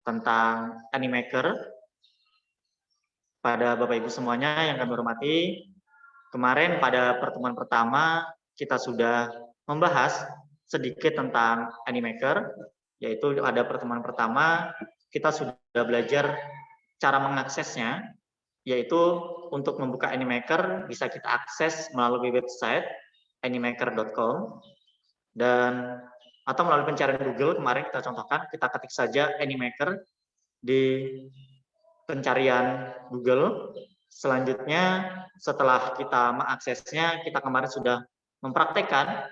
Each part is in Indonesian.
tentang Animaker. Pada Bapak Ibu semuanya yang kami hormati, kemarin pada pertemuan pertama kita sudah membahas sedikit tentang Animaker, yaitu pada pertemuan pertama kita sudah belajar cara mengaksesnya, yaitu untuk membuka Animaker bisa kita akses melalui website animaker.com dan atau melalui pencarian Google. Kemarin kita contohkan, kita ketik saja Animaker di pencarian Google. Selanjutnya setelah kita mengaksesnya, kita kemarin sudah mempraktekkan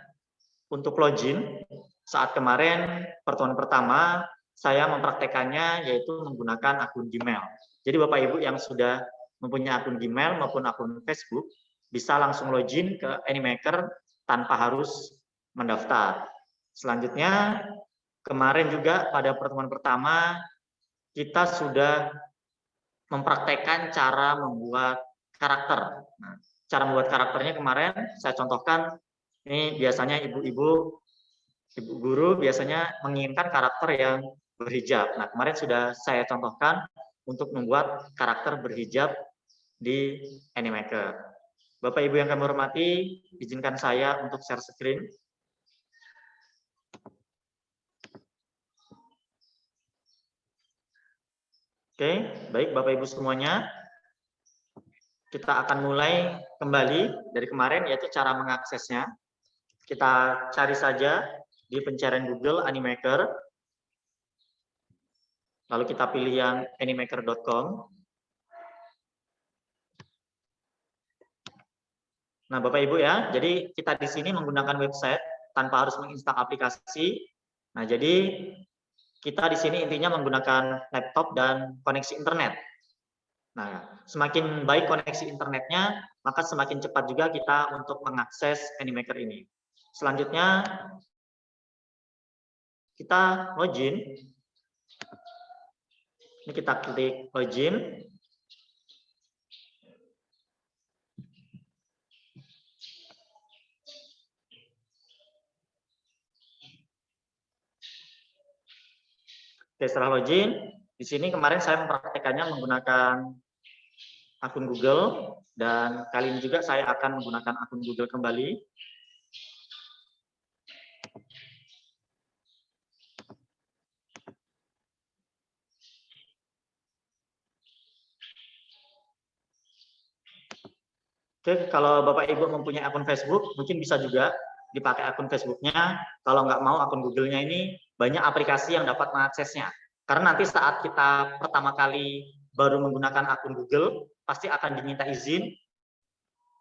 untuk login. Saat kemarin pertemuan pertama saya mempraktekannya yaitu menggunakan akun Gmail. Jadi Bapak Ibu yang sudah mempunyai akun Gmail maupun akun Facebook bisa langsung login ke Animaker tanpa harus mendaftar. Selanjutnya kemarin juga pada pertemuan pertama kita sudah mempraktekkan cara membuat karakter. Nah, cara membuat karakternya kemarin saya contohkan, ini biasanya ibu guru biasanya menginginkan karakter yang berhijab. Nah, kemarin sudah saya contohkan untuk membuat karakter berhijab di Animaker. Bapak Ibu yang kami hormati, izinkan saya untuk share screen. Oke, baik Bapak Ibu semuanya. Kita akan mulai kembali dari kemarin, yaitu cara mengaksesnya. Kita cari saja di pencarian Google Animaker. Lalu kita pilih yang animaker.com. Nah, Bapak Ibu ya, jadi kita di sini menggunakan website tanpa harus menginstal aplikasi. Nah, jadi kita di sini intinya menggunakan laptop dan koneksi internet. Nah, semakin baik koneksi internetnya, maka semakin cepat juga kita untuk mengakses Animaker ini. Selanjutnya, kita login. Ini kita klik login. Oke, setelah login, di sini kemarin saya mempraktekannya menggunakan akun Google, dan kali ini juga saya akan menggunakan akun Google kembali. Oke, kalau Bapak Ibu mempunyai akun Facebook, mungkin bisa juga dipakai akun Facebooknya. Kalau nggak mau akun Google-nya ini, banyak aplikasi yang dapat mengaksesnya. Karena nanti saat kita pertama kali baru menggunakan akun Google, pasti akan diminta izin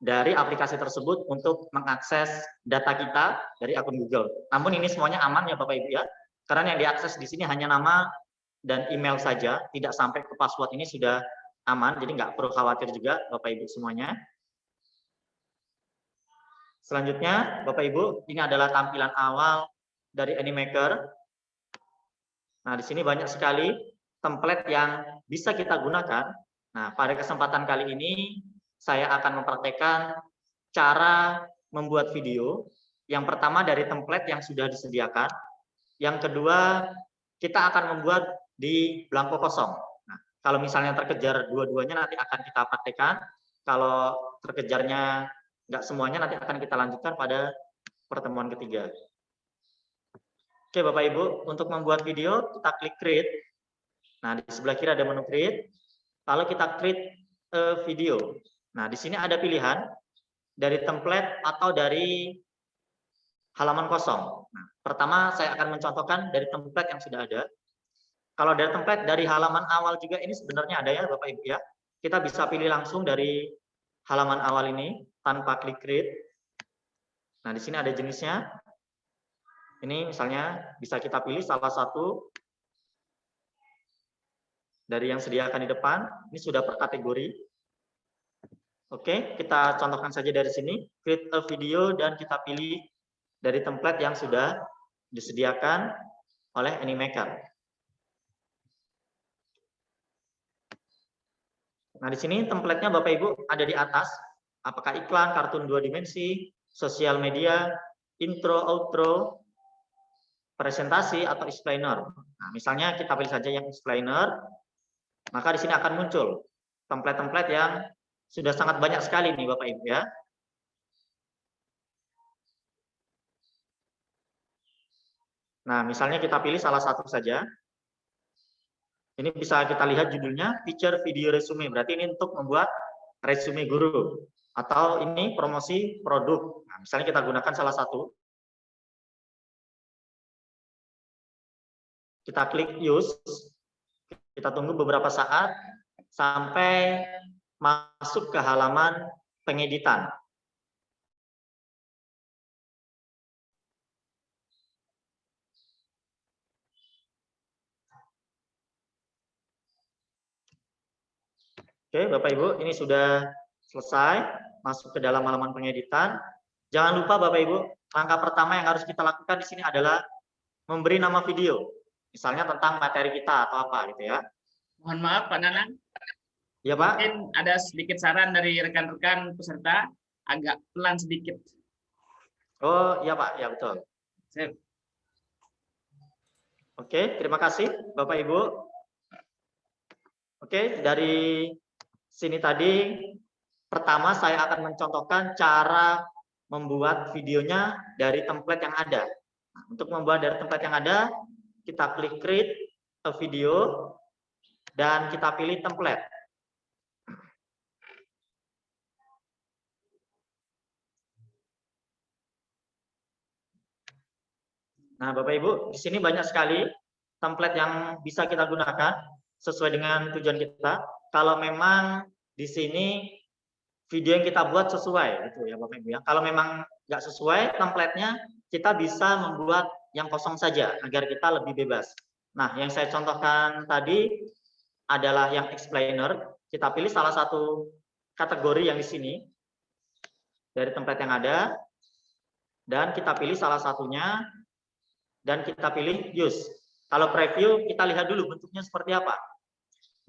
dari aplikasi tersebut untuk mengakses data kita dari akun Google. Namun ini semuanya aman ya Bapak Ibu ya, karena yang diakses di sini hanya nama dan email saja, tidak sampai ke password. Ini sudah aman, jadi nggak perlu khawatir juga Bapak Ibu semuanya. Selanjutnya, Bapak Ibu, ini adalah tampilan awal dari Animaker. Nah, di sini banyak sekali template yang bisa kita gunakan. Nah, pada kesempatan kali ini, saya akan mempraktekkan cara membuat video. Yang pertama dari template yang sudah disediakan. Yang kedua, kita akan membuat di belangko kosong. Nah, kalau misalnya terkejar dua-duanya nanti akan kita praktekkan. Kalau terkejarnya nggak semuanya nanti akan kita lanjutkan pada pertemuan ketiga. Oke Bapak Ibu, untuk membuat video kita klik create. Nah di sebelah kiri ada menu create, lalu kita create video. Nah di sini ada pilihan dari template atau dari halaman kosong. Nah, pertama saya akan mencontohkan dari template yang sudah ada. Kalau dari template dari halaman awal juga ini sebenarnya ada ya Bapak Ibu ya. Kita bisa pilih langsung dari halaman awal ini tanpa klik create. Nah, di sini ada jenisnya. Ini misalnya bisa kita pilih salah satu dari yang sediakan di depan. Ini sudah per kategori. Oke, kita contohkan saja dari sini. Create a video dan kita pilih dari template yang sudah disediakan oleh Animaker. Nah, di sini template-nya Bapak Ibu ada di atas. Apakah iklan, kartun 2 dimensi, sosial media, intro, outro, presentasi, atau explainer. Nah, misalnya kita pilih saja yang explainer, maka di sini akan muncul template-template yang sudah sangat banyak sekali nih Bapak Ibu ya. Nah, misalnya kita pilih salah satu saja. Ini bisa kita lihat judulnya Teacher Video Resume. Berarti ini untuk membuat resume guru. Atau ini promosi produk. Nah, misalnya kita gunakan salah satu. Kita klik use. Kita tunggu beberapa saat sampai masuk ke halaman pengeditan. Oke, Bapak Ibu, ini sudah selesai masuk ke dalam halaman pengeditan. Jangan lupa Bapak Ibu, langkah pertama yang harus kita lakukan di sini adalah memberi nama video. Misalnya tentang materi kita atau apa gitu ya. Mohon maaf Pak Nanang. Ya Pak. Mungkin ada sedikit saran dari rekan-rekan peserta, agak pelan sedikit. Oh iya Pak, ya betul. Sip. Oke, terima kasih Bapak Ibu. Oke, dari sini tadi pertama saya akan mencontohkan cara membuat videonya dari template yang ada. Nah, untuk membuat dari template yang ada, kita klik create a video dan kita pilih template. Nah, Bapak Ibu, di sini banyak sekali template yang bisa kita gunakan sesuai dengan tujuan kita. Kalau memang di sini video yang kita buat sesuai, gitu ya Bapak Ibu ya. Kalau memang nggak sesuai template-nya, kita bisa membuat yang kosong saja agar kita lebih bebas. Nah, yang saya contohkan tadi adalah yang explainer. Kita pilih salah satu kategori yang di sini dari template yang ada, dan kita pilih salah satunya, dan kita pilih use. Kalau preview, kita lihat dulu bentuknya seperti apa.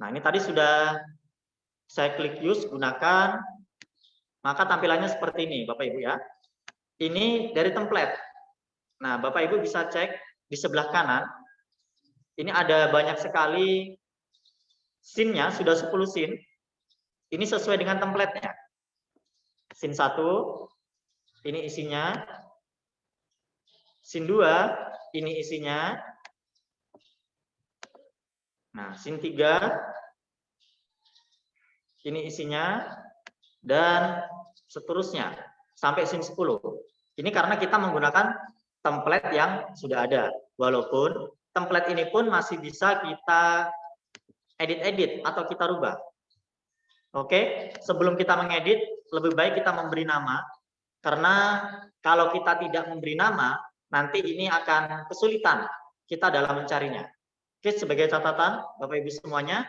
Nah, ini tadi sudah saya klik use, gunakan, maka tampilannya seperti ini, Bapak Ibu ya. Ini dari template. Nah, Bapak Ibu bisa cek di sebelah kanan. Ini ada banyak sekali scene-nya, sudah 10 scene. Ini sesuai dengan template-nya. Scene 1, ini isinya. Scene 2, ini isinya. Nah, scene 3, ini isinya. Dan seterusnya sampai scene 10. Ini karena kita menggunakan template yang sudah ada. Walaupun template ini pun masih bisa kita edit-edit atau kita rubah. Oke, sebelum kita mengedit, lebih baik kita memberi nama. Karena kalau kita tidak memberi nama, nanti ini akan kesulitan kita dalam mencarinya. Oke, sebagai catatan Bapak Ibu semuanya,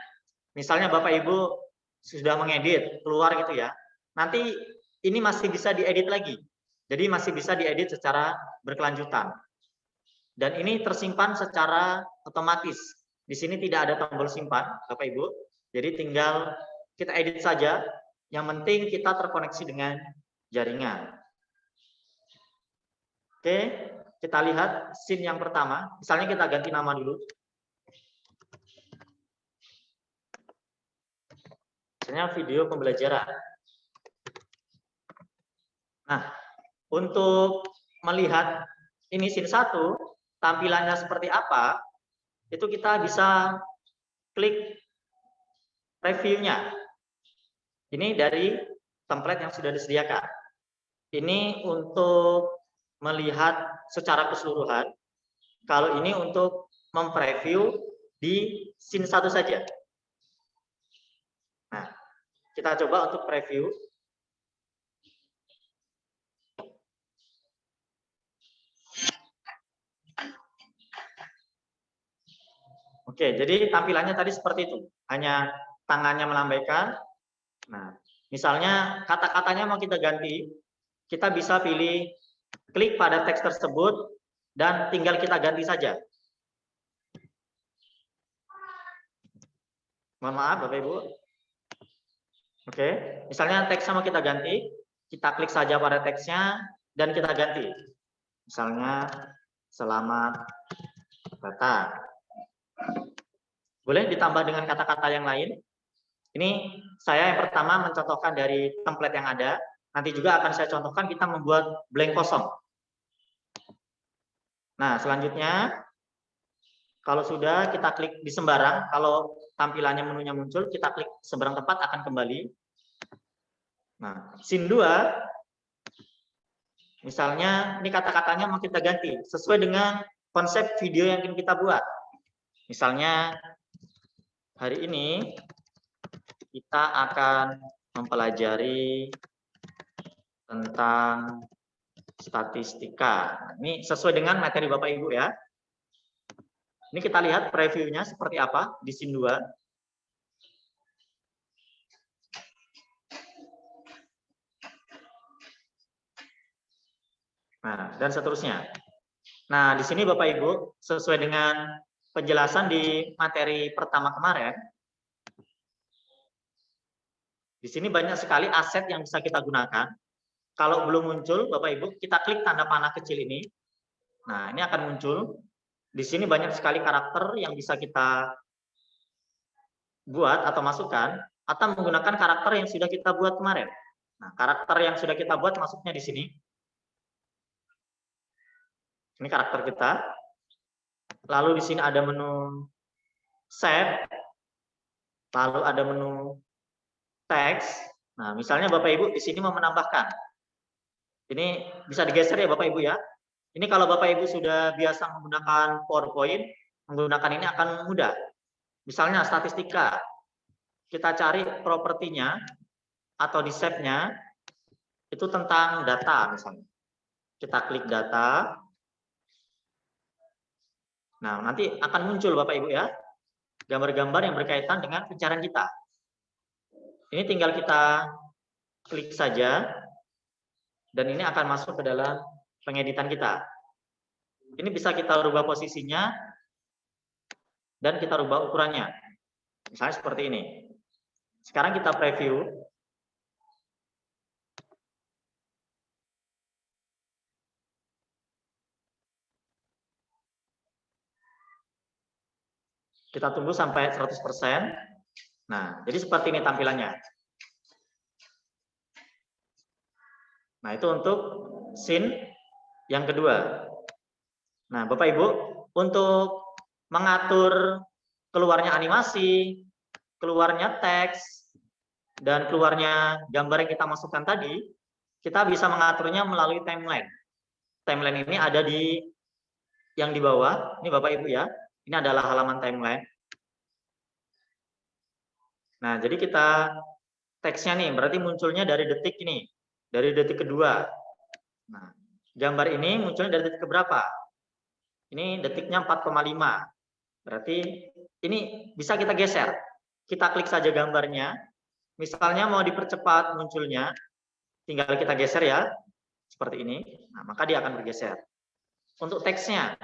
misalnya Bapak Ibu sudah mengedit, keluar gitu ya, nanti ini masih bisa diedit lagi. Jadi masih bisa diedit secara berkelanjutan. Dan ini tersimpan secara otomatis. Di sini tidak ada tombol simpan, Bapak Ibu. Jadi tinggal kita edit saja. Yang penting kita terkoneksi dengan jaringan. Oke, kita lihat scene yang pertama. Misalnya kita ganti nama dulu. Misalnya video pembelajaran. Nah, untuk melihat ini scene 1, tampilannya seperti apa, itu kita bisa klik reviewnya. Ini dari template yang sudah disediakan. Ini untuk melihat secara keseluruhan. Kalau ini untuk mempreview di scene 1 saja. Nah, kita coba untuk preview. Oke, jadi tampilannya tadi seperti itu. Hanya tangannya melambaikan. Nah, misalnya kata-katanya mau kita ganti, kita bisa pilih klik pada teks tersebut dan tinggal kita ganti saja. Mohon maaf Bapak Ibu. Oke, misalnya teksnya mau kita ganti, kita klik saja pada teksnya dan kita ganti. Misalnya selamat datang. Boleh ditambah dengan kata-kata yang lain. Ini saya yang pertama mencontohkan dari template yang ada. Nanti juga akan saya contohkan kita membuat blank kosong. Nah, selanjutnya kalau sudah kita klik di sembarang, kalau tampilannya menunya muncul, kita klik sembarang tempat akan kembali. Nah, scene 2 misalnya ini kata-katanya mau kita ganti sesuai dengan konsep video yang ingin kita buat. Misalnya hari ini kita akan mempelajari tentang statistika. Ini sesuai dengan materi Bapak Ibu ya. Ini kita lihat previewnya seperti apa di scene 2. Nah, dan seterusnya. Nah, di sini Bapak Ibu, sesuai dengan penjelasan di materi pertama kemarin, di sini banyak sekali aset yang bisa kita gunakan. Kalau belum muncul, Bapak Ibu, kita klik tanda panah kecil ini. Nah, ini akan muncul. Di sini banyak sekali karakter yang bisa kita buat atau masukkan, atau menggunakan karakter yang sudah kita buat kemarin. Nah, karakter yang sudah kita buat masuknya di sini. Ini karakter kita. Lalu di sini ada menu Save. Lalu ada menu Text. Nah, misalnya Bapak Ibu di sini mau menambahkan. Ini bisa digeser ya Bapak Ibu ya. Ini kalau Bapak Ibu sudah biasa menggunakan PowerPoint, menggunakan ini akan mudah. Misalnya statistika. Kita cari propertinya atau di save-nya itu tentang data misalnya. Kita klik data. Nah, nanti akan muncul Bapak Ibu ya, gambar-gambar yang berkaitan dengan pencarian kita. Ini tinggal kita klik saja, dan ini akan masuk ke dalam pengeditan kita. Ini bisa kita rubah posisinya, dan kita rubah ukurannya. Misalnya seperti ini. Sekarang kita preview. Kita tunggu sampai 100%. Nah, jadi seperti ini tampilannya. Nah, itu untuk scene yang kedua. Nah, Bapak Ibu, untuk mengatur keluarnya animasi, keluarnya teks, dan keluarnya gambar yang kita masukkan tadi, kita bisa mengaturnya melalui timeline. Timeline ini ada di yang di bawah. Ini Bapak Ibu ya. Ini adalah halaman timeline. Nah, jadi kita teksnya nih, berarti munculnya dari detik ini, dari detik kedua. Nah, gambar ini munculnya dari detik keberapa? Ini detiknya 4,5. Berarti ini bisa kita geser. Kita klik saja gambarnya. Misalnya mau dipercepat munculnya, tinggal kita geser ya, seperti ini. Nah, maka dia akan bergeser. Untuk teksnya,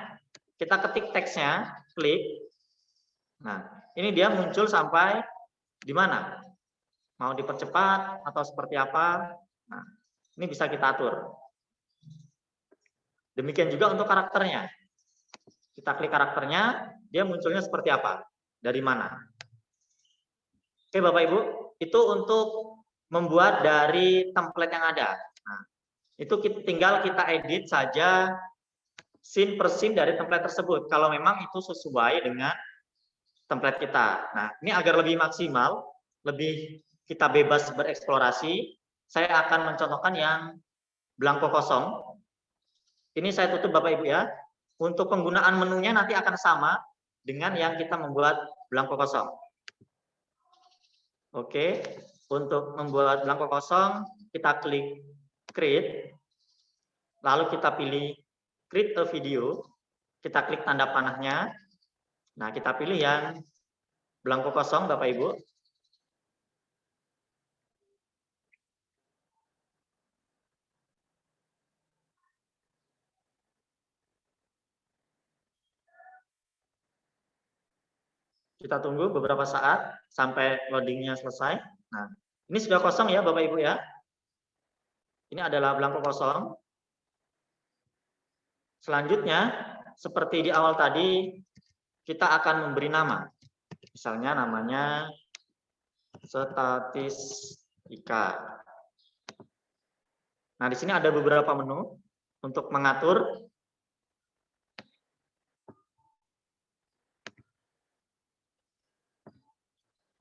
kita ketik teksnya, klik. Nah, ini dia muncul sampai di mana? Mau dipercepat atau seperti apa? Nah, ini bisa kita atur. Demikian juga untuk karakternya. Kita klik karakternya, dia munculnya seperti apa? Dari mana? Oke, Bapak Ibu, itu untuk membuat dari template yang ada. Nah, itu tinggal kita edit saja scene per scene dari template tersebut. Kalau memang itu sesuai dengan template kita. Nah, ini agar lebih maksimal, lebih kita bebas bereksplorasi, saya akan mencontohkan yang blanko kosong. Ini saya tutup Bapak Ibu ya. Untuk penggunaan menunya nanti akan sama dengan yang kita membuat blanko kosong. Oke, untuk membuat blanko kosong, kita klik create, lalu kita pilih create a video, kita klik tanda panahnya. Nah, kita pilih yang blanko kosong, Bapak Ibu. Kita tunggu beberapa saat sampai loadingnya selesai. Nah, ini sudah kosong ya, Bapak Ibu ya. Ini adalah blanko kosong. Selanjutnya, seperti di awal tadi, kita akan memberi nama. Misalnya namanya statistika. Nah, di sini ada beberapa menu untuk mengatur.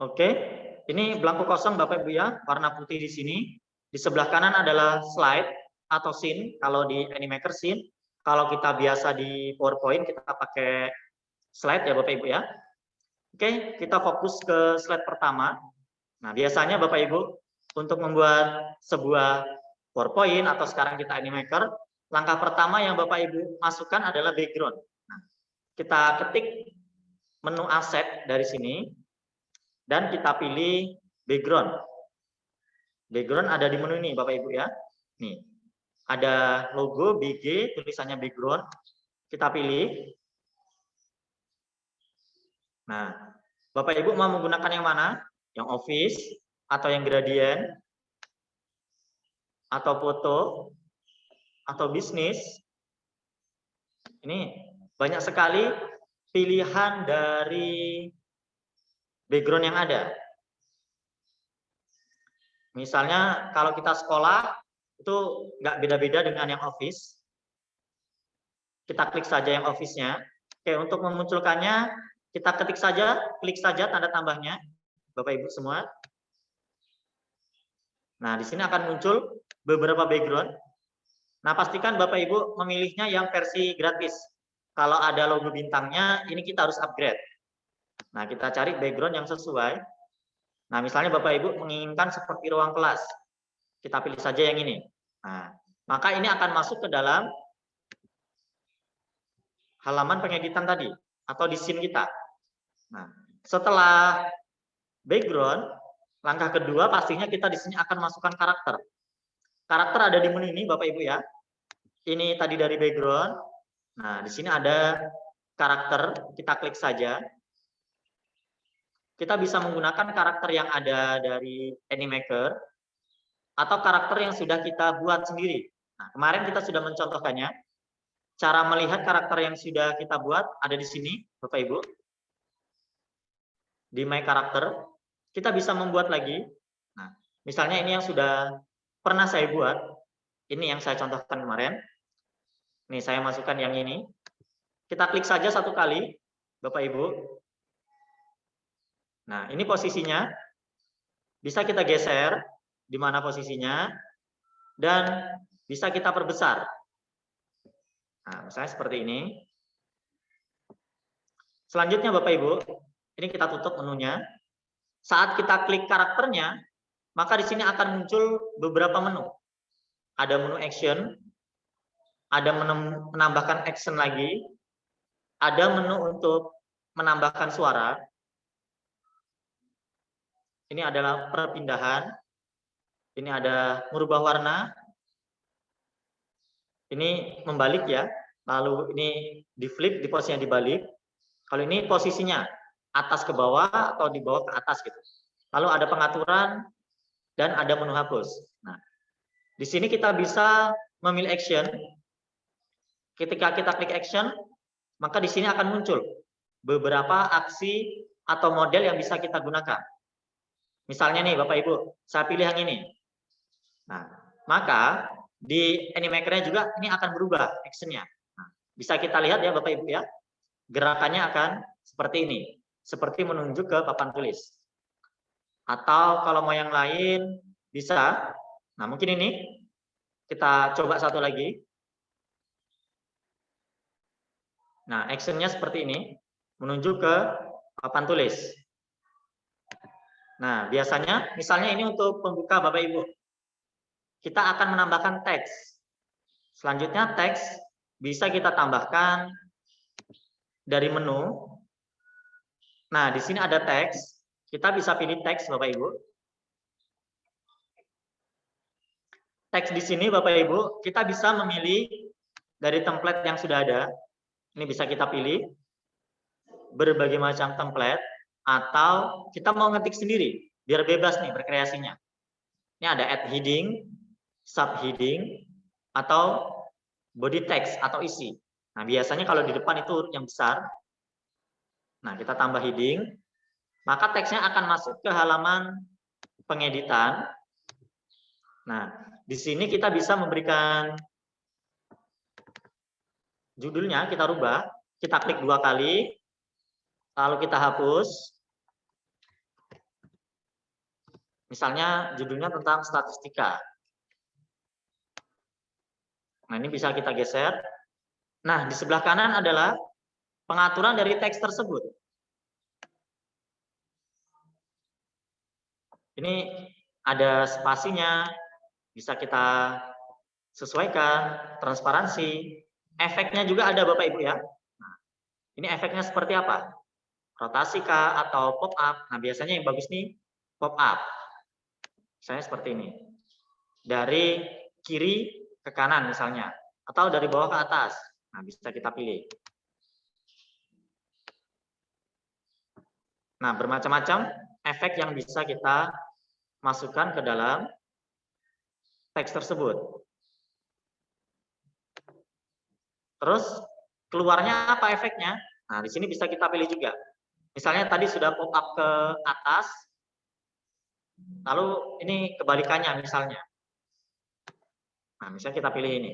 Oke, ini belangko kosong Bapak Ibu ya, warna putih di sini. Di sebelah kanan adalah slide atau scene, kalau di Animaker scene. Kalau kita biasa di PowerPoint, kita pakai slide ya Bapak Ibu ya. Oke, kita fokus ke slide pertama. Nah, biasanya Bapak Ibu, untuk membuat sebuah PowerPoint atau sekarang kita Animaker, langkah pertama yang Bapak Ibu masukkan adalah background. Nah, kita ketik menu aset dari sini, dan kita pilih background. Background ada di menu ini Bapak Ibu ya. Nih, ada logo BG, tulisannya background. Kita pilih. Nah, Bapak Ibu mau menggunakan yang mana? Yang office, atau yang gradient, atau foto, atau bisnis. Ini banyak sekali pilihan dari background yang ada. Misalnya kalau kita sekolah, itu nggak beda-beda dengan yang office. Kita klik saja yang office-nya. Oke, untuk memunculkannya, kita ketik saja, klik saja tanda tambahnya, Bapak Ibu semua. Nah, di sini akan muncul beberapa background. Nah, pastikan Bapak Ibu memilihnya yang versi gratis. Kalau ada logo bintangnya, ini kita harus upgrade. Nah, kita cari background yang sesuai. Nah, misalnya Bapak Ibu menginginkan seperti ruang kelas. Kita pilih saja yang ini. Nah, maka ini akan masuk ke dalam halaman pengeditan tadi atau di scene kita. Nah, setelah background, langkah kedua pastinya kita di sini akan masukkan karakter. Karakter ada di menu ini Bapak Ibu ya. Ini tadi dari background. Nah, di sini ada karakter, kita klik saja. Kita bisa menggunakan karakter yang ada dari Animaker atau karakter yang sudah kita buat sendiri. Nah, kemarin kita sudah mencontohkannya. Cara melihat karakter yang sudah kita buat ada di sini, Bapak Ibu. Di My Karakter, kita bisa membuat lagi. Nah, misalnya ini yang sudah pernah saya buat. Ini yang saya contohkan kemarin. Nih, saya masukkan yang ini. Kita klik saja satu kali, Bapak Ibu. Nah, ini posisinya. Bisa kita geser di mana posisinya, dan bisa kita perbesar. Nah, misalnya seperti ini. Selanjutnya Bapak Ibu, ini kita tutup menunya. Saat kita klik karakternya, maka di sini akan muncul beberapa menu. Ada menu action, ada menu menambahkan action lagi, ada menu untuk menambahkan suara. Ini adalah perpindahan. Ini ada merubah warna. Ini membalik ya. Lalu ini di flip, di posisinya dibalik. Kalau ini posisinya atas ke bawah atau di bawah ke atas gitu. Lalu ada pengaturan dan ada menu hapus. Nah, di sini kita bisa memilih action. Ketika kita klik action, maka di sini akan muncul beberapa aksi atau model yang bisa kita gunakan. Misalnya nih Bapak Ibu, saya pilih yang ini. Nah, maka di Animaker-nya juga ini akan berubah action-nya. Nah, bisa kita lihat ya Bapak Ibu ya, gerakannya akan seperti ini, seperti menunjuk ke papan tulis. Atau kalau mau yang lain bisa. Nah, mungkin ini kita coba satu lagi. Nah, action-nya seperti ini, menunjuk ke papan tulis. Nah, biasanya misalnya ini untuk pembuka Bapak Ibu. Kita akan menambahkan teks. Selanjutnya teks bisa kita tambahkan dari menu. Nah, di sini ada teks. Kita bisa pilih teks Bapak Ibu. Teks di sini Bapak Ibu, kita bisa memilih dari template yang sudah ada. Ini bisa kita pilih berbagai macam template, atau kita mau ngetik sendiri biar bebas nih berkreasinya. Ini ada add heading, sub heading, atau body text atau isi. Nah, biasanya kalau di depan itu yang besar. Nah, kita tambah heading. maka teksnya akan masuk ke halaman pengeditan. Nah, di sini kita bisa memberikan judulnya, kita rubah, kita klik 2 kali, lalu kita hapus. Misalnya judulnya tentang statistika. Nah, ini bisa kita geser. Nah, di sebelah kanan adalah pengaturan dari teks tersebut. Ini ada spasinya, bisa kita sesuaikan, transparansi, efeknya juga ada Bapak Ibu ya. Nah, ini efeknya seperti apa? Rotasi kah atau pop up? Nah, biasanya yang bagus nih pop up. Misalnya seperti ini. Dari kiri ke kanan misalnya, atau dari bawah ke atas. Nah, bisa kita pilih. Nah, bermacam-macam efek yang bisa kita masukkan ke dalam teks tersebut. Terus keluarnya apa efeknya? Nah, di sini bisa kita pilih juga. Misalnya tadi sudah pop up ke atas, lalu ini kebalikannya misalnya. Nah, misalnya kita pilih ini.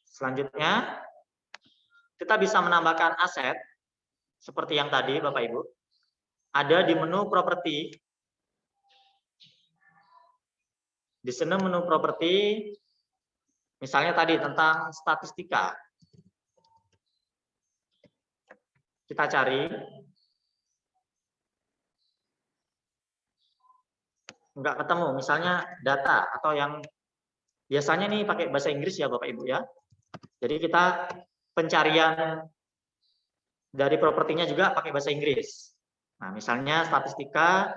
Selanjutnya, kita bisa menambahkan aset seperti yang tadi Bapak Ibu. Ada di menu properti. Di sini menu properti, misalnya tadi tentang statistika. Kita cari. Enggak ketemu, misalnya data atau yang biasanya nih pakai bahasa Inggris ya Bapak Ibu ya. Jadi kita pencarian dari propertinya juga pakai bahasa Inggris. Nah, misalnya statistika,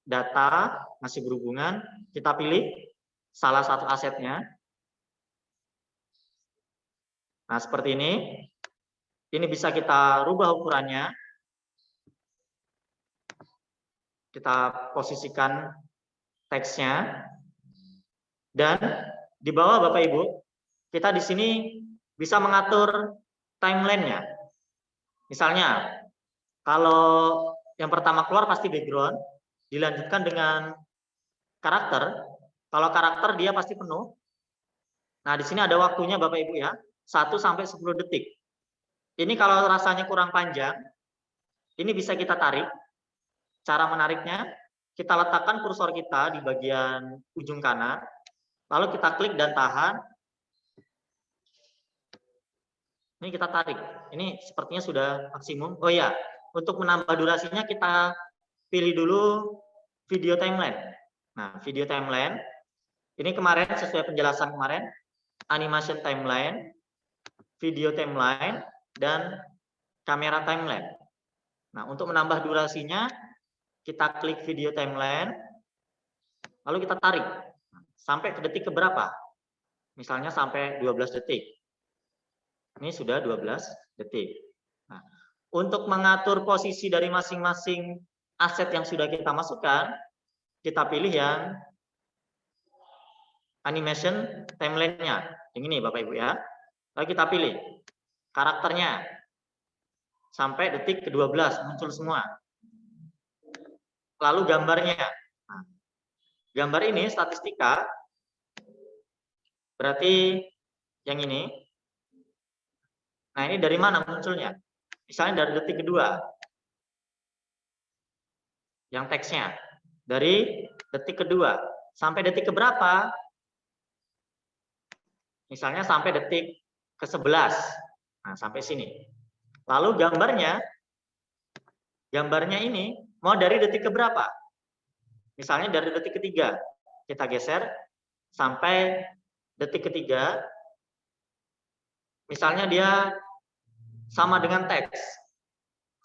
data masih berhubungan, kita pilih salah satu asetnya. Nah, seperti ini. Ini bisa kita rubah ukurannya. Kita posisikan teksnya. Dan di bawah Bapak Ibu, kita di sini bisa mengatur timeline-nya. Misalnya, kalau yang pertama keluar pasti background, dilanjutkan dengan karakter. Kalau karakter dia pasti penuh. Nah, di sini ada waktunya Bapak Ibu ya, 1 sampai 10 detik. Ini kalau rasanya kurang panjang, ini bisa kita tarik. Cara menariknya, kita letakkan kursor kita di bagian ujung kanan, lalu kita klik dan tahan. Ini kita tarik. Ini sepertinya sudah maksimum. Oh ya, untuk menambah durasinya kita pilih dulu video timeline. Nah, video timeline. Ini kemarin sesuai penjelasan kemarin, animation timeline, video timeline, dan kamera timeline. Nah, untuk menambah durasinya, kita klik video timeline, lalu kita tarik sampai ke detik keberapa. Misalnya sampai 12 detik. Ini sudah 12 detik. Nah, untuk mengatur posisi dari masing-masing aset yang sudah kita masukkan, kita pilih yang animation timeline-nya. Yang ini Bapak Ibu ya. Lalu kita pilih karakternya. Sampai detik ke-12 muncul semua. Lalu gambarnya. Nah, gambar ini statistika. Berarti yang ini. Nah, ini dari mana munculnya? Misalnya dari detik kedua. Yang teksnya. Dari detik kedua. Sampai detik keberapa? Misalnya sampai detik ke-11. Nah, sampai sini. Lalu gambarnya ini mau dari detik keberapa? Misalnya dari detik ketiga. Kita geser sampai detik ketiga. Misalnya dia sama dengan teks.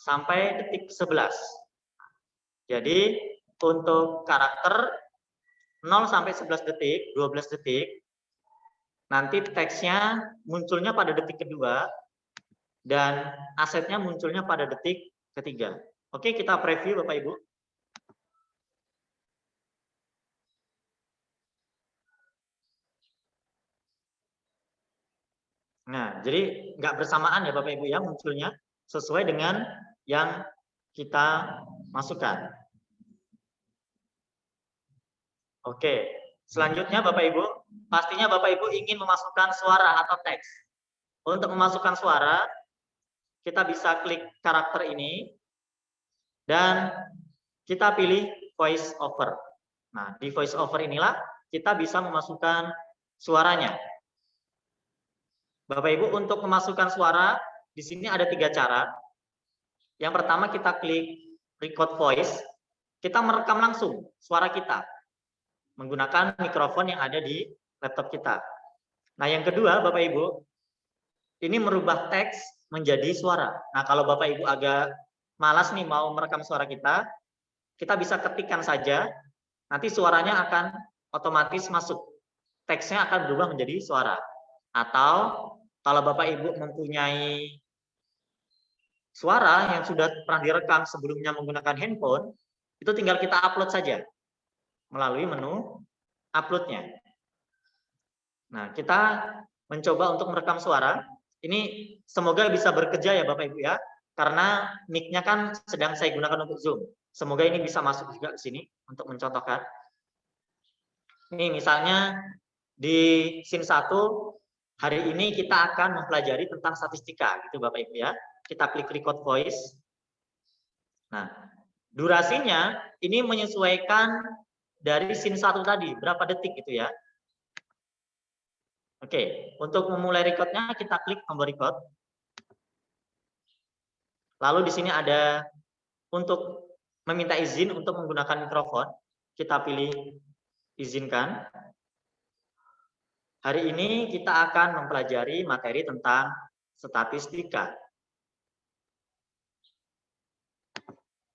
Sampai detik 11. Jadi untuk karakter 0 sampai 11 detik, 12 detik. Nanti teksnya munculnya pada detik kedua dan asetnya munculnya pada detik ketiga. Oke, kita preview Bapak Ibu. Nah, jadi nggak bersamaan ya Bapak Ibu ya munculnya sesuai dengan yang kita masukkan. Oke, selanjutnya Bapak Ibu, pastinya Bapak Ibu ingin memasukkan suara atau teks. Untuk memasukkan suara, kita bisa klik karakter ini dan kita pilih voice over. Nah, di voice over inilah kita bisa memasukkan suaranya. Bapak Ibu, untuk memasukkan suara di sini ada 3 cara. Yang pertama kita klik record voice, kita merekam langsung suara kita menggunakan mikrofon yang ada di laptop kita. Nah, yang kedua Bapak Ibu, ini merubah teks menjadi suara. Nah, kalau Bapak Ibu agak malas nih mau merekam suara kita bisa ketikkan saja, nanti suaranya akan otomatis masuk. Teksnya akan berubah menjadi suara. Atau kalau Bapak Ibu mempunyai suara yang sudah pernah direkam sebelumnya menggunakan handphone, itu tinggal kita upload saja melalui menu upload-nya. Nah, kita mencoba untuk merekam suara. Ini semoga bisa bekerja ya Bapak Ibu ya, karena mic-nya kan sedang saya gunakan untuk Zoom. Semoga ini bisa masuk juga ke sini untuk mencontohkan. Ini misalnya di scene 1, hari ini kita akan mempelajari tentang statistika, gitu Bapak Ibu ya. Kita klik record voice. Nah, durasinya ini menyesuaikan dari scene 1 tadi, berapa detik gitu ya. Oke, untuk memulai recordnya kita klik tombol record. Lalu di sini ada untuk meminta izin untuk menggunakan mikrofon. Kita pilih izinkan. Hari ini kita akan mempelajari materi tentang statistika.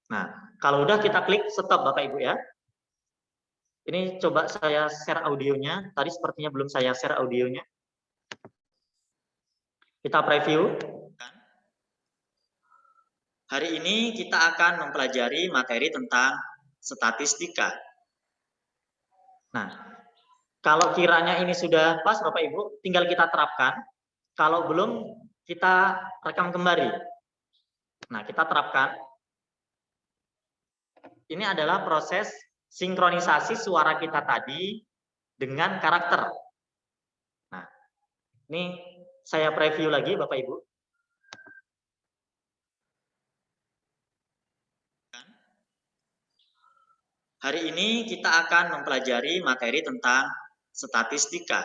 Nah, kalau udah kita klik stop Bapak Ibu ya. Ini coba saya share audionya. Tadi sepertinya belum saya share audionya. Kita preview. Hari ini kita akan mempelajari materi tentang statistika. Nah, kalau kiranya ini sudah pas Bapak Ibu, tinggal kita terapkan. Kalau belum, kita rekam kembali. Nah, kita terapkan. Ini adalah proses sinkronisasi suara kita tadi dengan karakter. Nah, ini saya preview lagi Bapak Ibu. Hari ini kita akan mempelajari materi tentang statistika.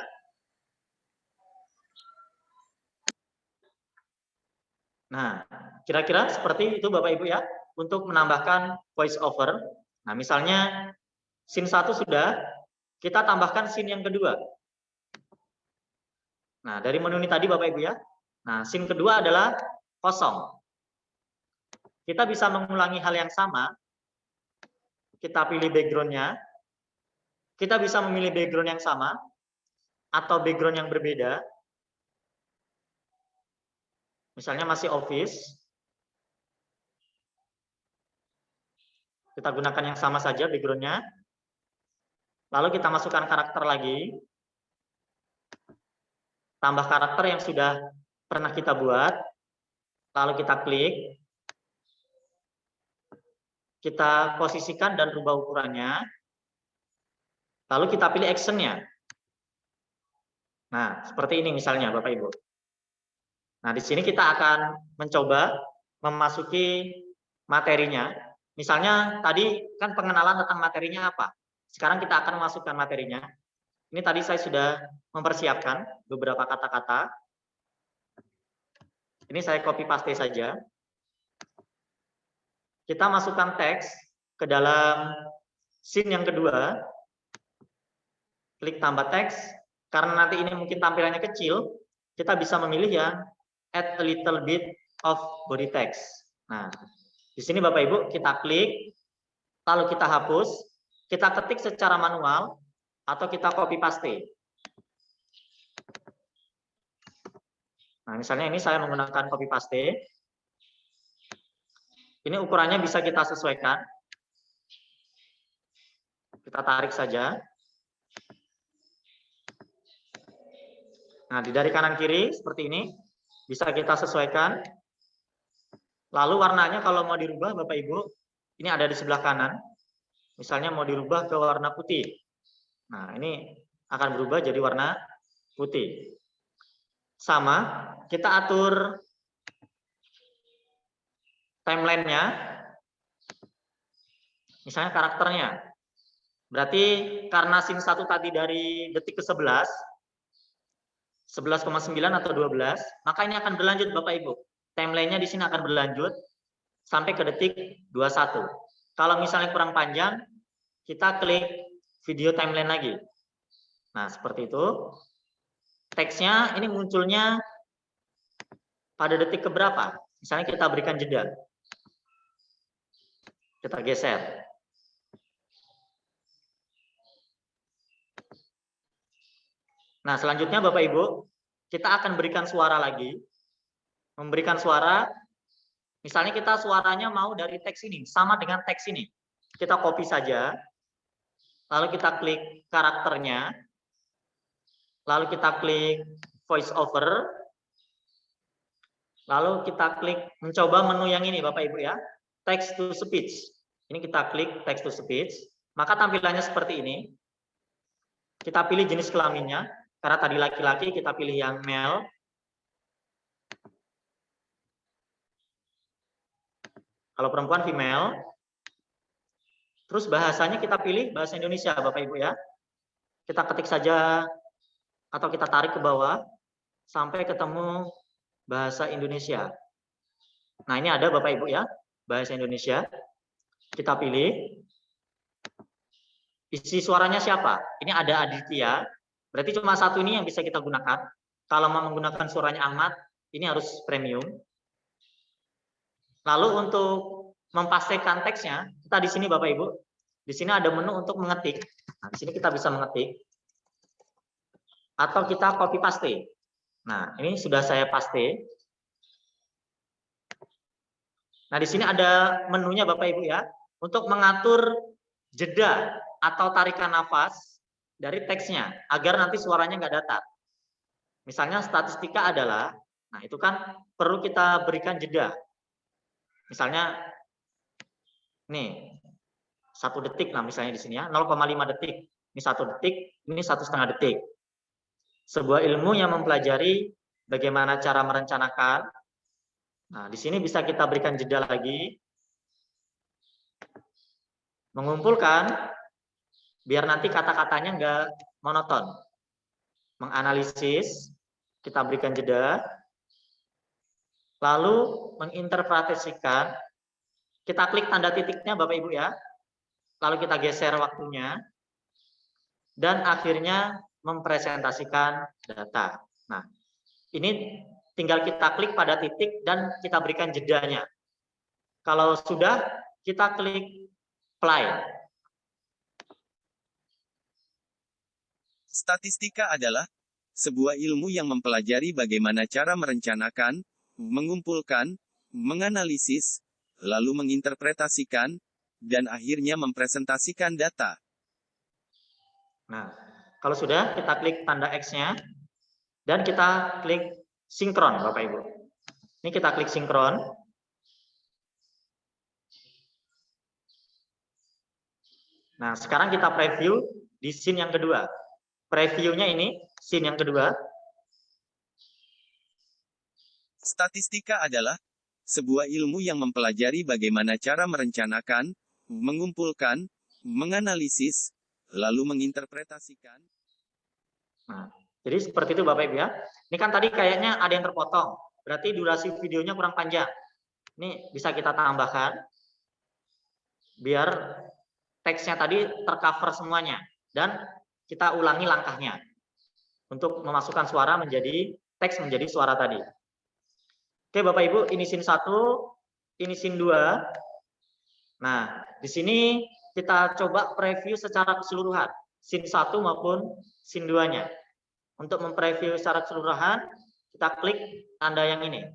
Nah, kira-kira seperti itu Bapak Ibu ya, untuk menambahkan voice over. Nah, misalnya scene 1 sudah, kita tambahkan scene yang kedua. Nah, dari menu ini tadi Bapak Ibu ya. Nah, scene kedua adalah kosong. Kita bisa mengulangi hal yang sama. Kita pilih background-nya. Kita bisa memilih background yang sama atau background yang berbeda. Misalnya masih office. Kita gunakan yang sama saja background-nya. Lalu kita masukkan karakter lagi. Tambah karakter yang sudah pernah kita buat. Lalu kita klik. Kita posisikan dan rubah ukurannya. Lalu kita pilih action-nya. Nah, seperti ini misalnya Bapak Ibu. Nah, di sini kita akan mencoba memasuki materinya. Misalnya tadi kan pengenalan tentang materinya apa. Sekarang kita akan memasukkan materinya. Ini tadi saya sudah mempersiapkan beberapa kata-kata. Ini saya copy paste saja. Kita masukkan teks ke dalam scene yang kedua. Klik tambah teks. Karena nanti ini mungkin tampilannya kecil, kita bisa memilih yang add a little bit of body text. Nah, di sini Bapak Ibu kita klik, lalu kita hapus, kita ketik secara manual, atau kita copy paste. Nah, misalnya ini saya menggunakan copy paste. Ini ukurannya bisa kita sesuaikan. Kita tarik saja. Nah, dari kanan kiri seperti ini bisa kita sesuaikan. Lalu warnanya kalau mau dirubah Bapak Ibu, ini ada di sebelah kanan. Misalnya mau dirubah ke warna putih. Nah, ini akan berubah jadi warna putih. Sama, kita atur timeline-nya, misalnya karakternya. Berarti karena scene 1 tadi dari detik ke-11, 11,9 atau 12, maka ini akan berlanjut Bapak Ibu. Timeline-nya di sini akan berlanjut sampai ke detik 21. Kalau misalnya kurang panjang, kita klik video timeline lagi. Nah, seperti itu. Teksnya ini munculnya pada detik keberapa? Misalnya kita berikan jeda. Kita geser. Nah, selanjutnya Bapak Ibu, kita akan berikan suara lagi. Memberikan suara, misalnya kita suaranya mau dari teks ini, sama dengan teks ini. Kita copy saja, lalu kita klik karakternya, lalu kita klik voice over, lalu kita klik mencoba menu yang ini Bapak Ibu ya, text to speech. Ini kita klik text to speech, maka tampilannya seperti ini. Kita pilih jenis kelaminnya, karena tadi laki-laki kita pilih yang male. Kalau perempuan female. Terus bahasanya kita pilih bahasa Indonesia Bapak Ibu ya. Kita ketik saja atau kita tarik ke bawah sampai ketemu bahasa Indonesia. Nah, ini ada Bapak Ibu ya, bahasa Indonesia. Kita pilih. Isi suaranya siapa? Ini ada Aditya. Berarti cuma satu ini yang bisa kita gunakan. Kalau mau menggunakan suaranya Ahmad, ini harus premium. Lalu untuk mempastikan teksnya, kita di sini Bapak Ibu, di sini ada menu untuk mengetik. Nah, di sini kita bisa mengetik atau kita copy paste. Nah, ini sudah saya paste. Nah, di sini ada menunya Bapak Ibu ya, untuk mengatur jeda atau tarikan nafas dari teksnya agar nanti suaranya nggak datar. Misalnya statistika adalah, nah itu kan perlu kita berikan jeda. Misalnya nih 1 detik, nah misalnya di sini ya 0,5 detik, ini 1 detik, ini 1,5 detik. Sebuah ilmu yang mempelajari bagaimana cara merencanakan. Nah, di sini bisa kita berikan jeda lagi, mengumpulkan, biar nanti kata-katanya nggak monoton. Menganalisis, kita berikan jeda, lalu menginterpretasikan, kita klik tanda titiknya Bapak Ibu ya, lalu kita geser waktunya, dan akhirnya mempresentasikan data. Nah, ini tinggal kita klik pada titik dan kita berikan jedanya. Kalau sudah, kita klik play. Statistika adalah sebuah ilmu yang mempelajari bagaimana cara merencanakan, mengumpulkan, menganalisis, lalu menginterpretasikan, dan akhirnya mempresentasikan data. Nah, kalau sudah, kita klik tanda X-nya, dan kita klik sinkron, Bapak Ibu. Ini kita klik sinkron. Nah, sekarang kita preview di scene yang kedua. Previewnya ini, scene yang kedua. Statistika adalah sebuah ilmu yang mempelajari bagaimana cara merencanakan, mengumpulkan, menganalisis, lalu menginterpretasikan. Nah, jadi seperti itu Bapak Ibu ya. Ini kan tadi kayaknya ada yang terpotong. Berarti durasi videonya kurang panjang. Ini bisa kita tambahkan biar teksnya tadi tercover semuanya. Dan kita ulangi langkahnya untuk memasukkan suara menjadi teks menjadi suara tadi. Oke Bapak Ibu, ini scene 1, ini scene 2. Nah, di sini kita coba preview secara keseluruhan, scene 1 maupun scene 2-nya. Untuk mempreview secara keseluruhan, kita klik tanda yang ini.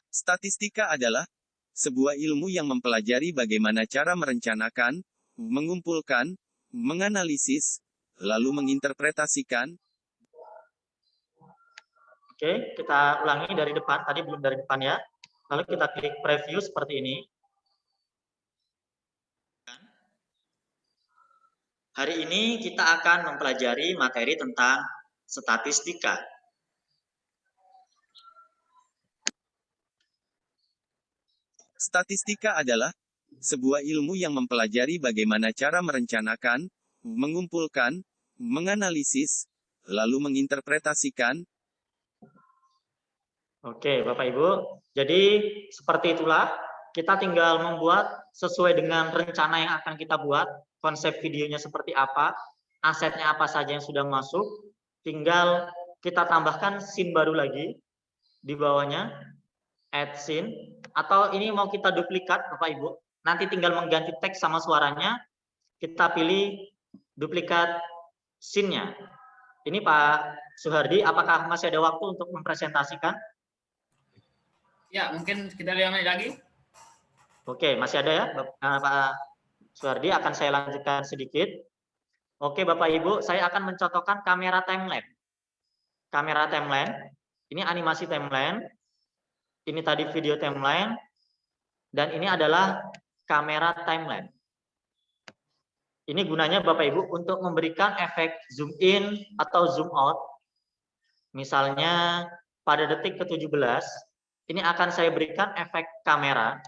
Statistika adalah sebuah ilmu yang mempelajari bagaimana cara merencanakan, mengumpulkan, menganalisis, lalu menginterpretasikan. Oke, kita ulangi dari depan. Tadi belum dari depan ya. Lalu kita klik preview seperti ini. Hari ini kita akan mempelajari materi tentang statistika. Statistika adalah sebuah ilmu yang mempelajari bagaimana cara merencanakan, mengumpulkan, menganalisis, lalu menginterpretasikan. Oke, Bapak Ibu. Jadi seperti itulah kita tinggal membuat sesuai dengan rencana yang akan kita buat. Konsep videonya seperti apa, asetnya apa saja yang sudah masuk, tinggal kita tambahkan scene baru lagi di bawahnya, add scene, atau ini mau kita duplikat Bapak Ibu, nanti tinggal mengganti teks sama suaranya, kita pilih duplikat scene-nya. Ini Pak Suhardi, apakah masih ada waktu untuk mempresentasikan? Ya, mungkin kita 5 menit lagi. Oke, masih ada ya Pak Suhardi, akan saya lanjutkan sedikit. Oke Bapak Ibu, saya akan mencontohkan kamera timeline. Kamera timeline, ini animasi timeline, ini tadi video timeline, dan ini adalah kamera timeline. Ini gunanya Bapak Ibu untuk memberikan efek zoom in atau zoom out. Misalnya pada detik ke-17, ini akan saya berikan efek kamera.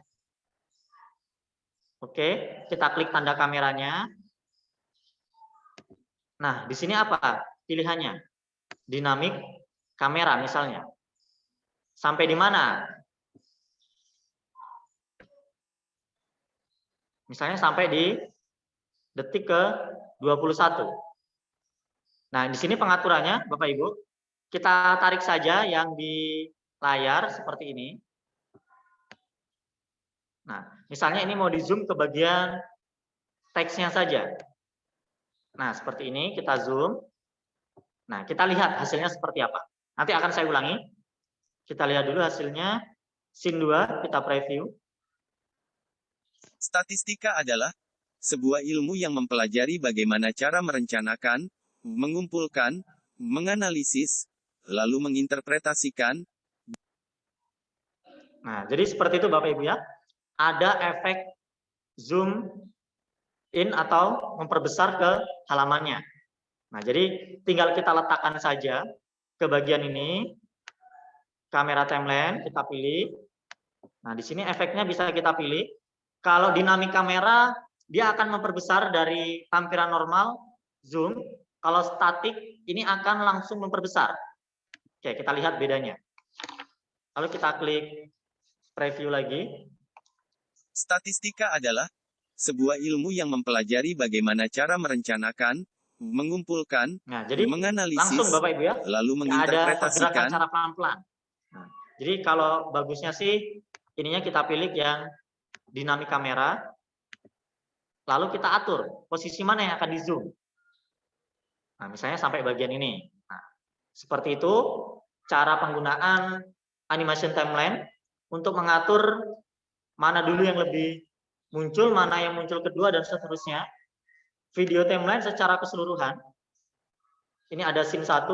Oke, kita klik tanda kameranya. Nah, di sini apa pilihannya? Dinamik kamera misalnya. Sampai di mana? Misalnya sampai di detik ke-21. Nah, di sini pengaturannya Bapak Ibu, kita tarik saja yang di layar seperti ini. Nah, misalnya ini mau di zoom ke bagian teksnya saja. Nah, seperti ini kita zoom. Nah, kita lihat hasilnya seperti apa. Nanti akan saya ulangi. Kita lihat dulu hasilnya. Scene 2, kita preview. Statistika adalah sebuah ilmu yang mempelajari bagaimana cara merencanakan, mengumpulkan, menganalisis, lalu menginterpretasikan. Nah, jadi seperti itu Bapak Ibu ya. Ada efek zoom in atau memperbesar ke halamannya. Nah, jadi tinggal kita letakkan saja ke bagian ini, kamera timeline, kita pilih. Nah, di sini efeknya bisa kita pilih. Kalau dinamik kamera, dia akan memperbesar dari tampilan normal, zoom. Kalau statik, ini akan langsung memperbesar. Oke, kita lihat bedanya. Lalu kita klik preview lagi. Statistika adalah sebuah ilmu yang mempelajari bagaimana cara merencanakan, mengumpulkan, Nah, jadi menganalisis, langsung Bapak Ibu ya, lalu ada pergerakan menginterpretasikan. cara pelan-pelan. Nah, jadi kalau bagusnya sih, ininya kita pilih yang dinamik kamera, lalu kita atur posisi mana yang akan di zoom. Nah, misalnya sampai bagian ini. Nah, seperti itu cara penggunaan animation timeline untuk mengatur mana dulu yang lebih muncul, mana yang muncul kedua, dan seterusnya. Video timeline secara keseluruhan. Ini ada scene 1,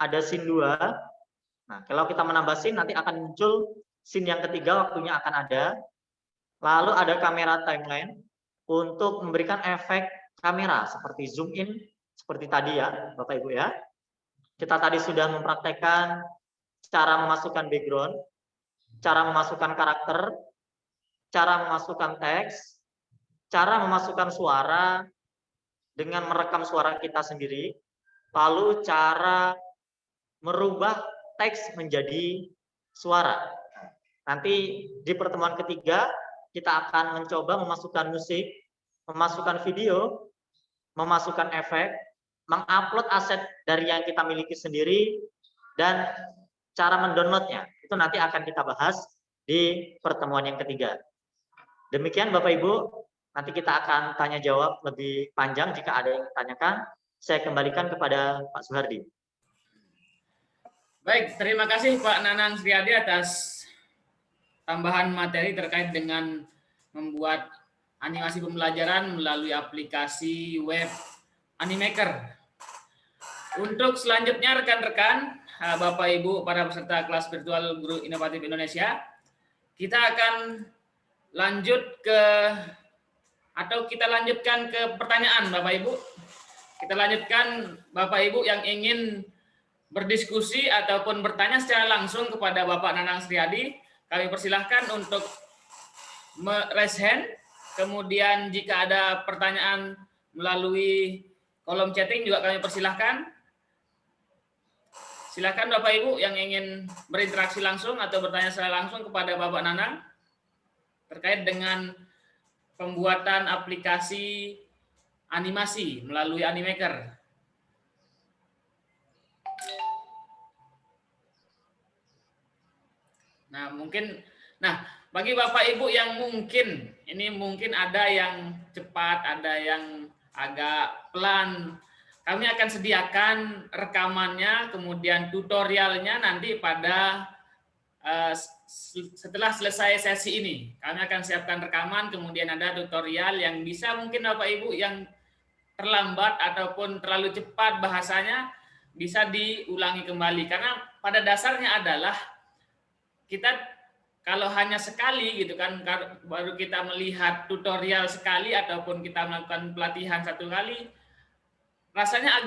ada scene 2. Nah, kalau kita menambah scene, nanti akan muncul scene yang ketiga, waktunya akan ada. Lalu ada kamera timeline untuk memberikan efek kamera, seperti zoom in, seperti tadi ya, Bapak Ibu ya. Kita tadi sudah mempraktekkan cara memasukkan background, cara memasukkan karakter, cara memasukkan teks, cara memasukkan suara dengan merekam suara kita sendiri, lalu cara merubah teks menjadi suara. Nanti di pertemuan ketiga kita akan mencoba memasukkan musik, memasukkan video, memasukkan efek, mengupload aset dari yang kita miliki sendiri, dan cara mendownloadnya. Itu nanti akan kita bahas di pertemuan yang ketiga. Demikian Bapak Ibu, nanti kita akan tanya jawab lebih panjang jika ada yang ditanyakan. Saya kembalikan kepada Pak Suhardi. Baik, terima kasih Pak Nanang Sriadi atas tambahan materi terkait dengan membuat animasi pembelajaran melalui aplikasi web Animaker. Untuk selanjutnya rekan-rekan, Bapak Ibu para peserta kelas virtual Guru Inovatif Indonesia, kita akan kita lanjutkan ke pertanyaan Bapak Ibu. Kita lanjutkan Bapak Ibu yang ingin berdiskusi ataupun bertanya secara langsung kepada Bapak Nanang Sriadi, kami persilahkan untuk raise hand. Kemudian jika ada pertanyaan melalui kolom chatting juga kami persilahkan. Silakan Bapak Ibu yang ingin berinteraksi langsung atau bertanya secara langsung kepada Bapak Nanang terkait dengan pembuatan aplikasi animasi melalui Animaker. Nah, bagi Bapak Ibu yang mungkin ada yang cepat, ada yang agak pelan. Kami akan sediakan rekamannya, kemudian tutorialnya nanti pada setelah selesai sesi ini. Kami akan siapkan rekaman, kemudian ada tutorial yang bisa mungkin Bapak Ibu yang terlambat ataupun terlalu cepat bahasanya bisa diulangi kembali. Karena pada dasarnya adalah kita kalau hanya sekali gitu kan, baru kita melihat tutorial sekali ataupun kita melakukan pelatihan satu kali, rasanya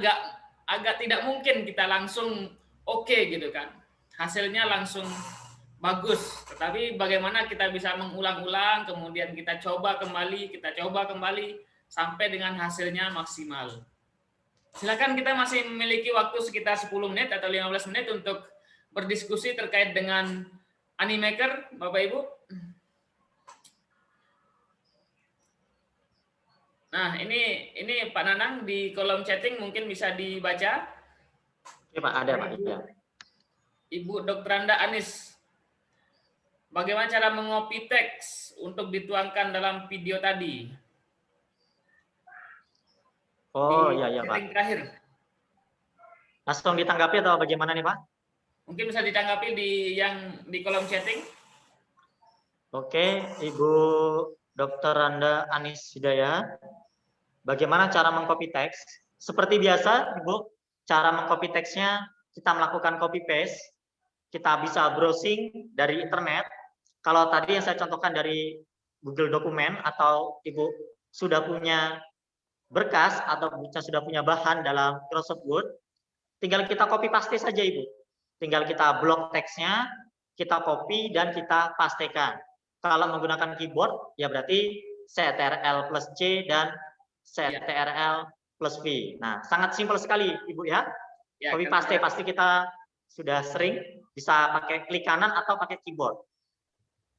agak tidak mungkin kita langsung oke gitu kan, hasilnya langsung bagus. Tetapi bagaimana kita bisa mengulang-ulang, kemudian kita coba kembali sampai dengan hasilnya maksimal. Silakan, kita masih memiliki waktu sekitar 10 menit atau 15 menit untuk berdiskusi terkait dengan Animaker, Bapak Ibu. Nah, ini Pak Nanang di kolom chatting mungkin bisa dibaca. Oke Pak, ada Pak. Ya. Ibu Dr. Anda Anis, bagaimana cara mengcopy teks untuk dituangkan dalam video tadi? Oh iya Pak. Terakhir. Langsung ditanggapi atau bagaimana nih Pak? Mungkin bisa ditanggapi di kolom chatting. Oke, Ibu Dr. Randa Anis Hidayah. Bagaimana cara mengcopy teks? Seperti biasa, Ibu, cara mengcopy teksnya kita melakukan copy paste. Kita bisa browsing dari internet. Kalau tadi yang saya contohkan dari Google Dokumen atau Ibu sudah punya berkas atau sudah punya bahan dalam Microsoft Word, tinggal kita copy paste saja Ibu. Tinggal kita blok teksnya, kita copy dan kita pastekan. Kalau menggunakan keyboard, ya berarti CTRL plus C dan CTRL plus V. Nah, sangat simpel sekali Ibu ya. Copy paste pasti kita sudah sering, bisa pakai klik kanan atau pakai keyboard.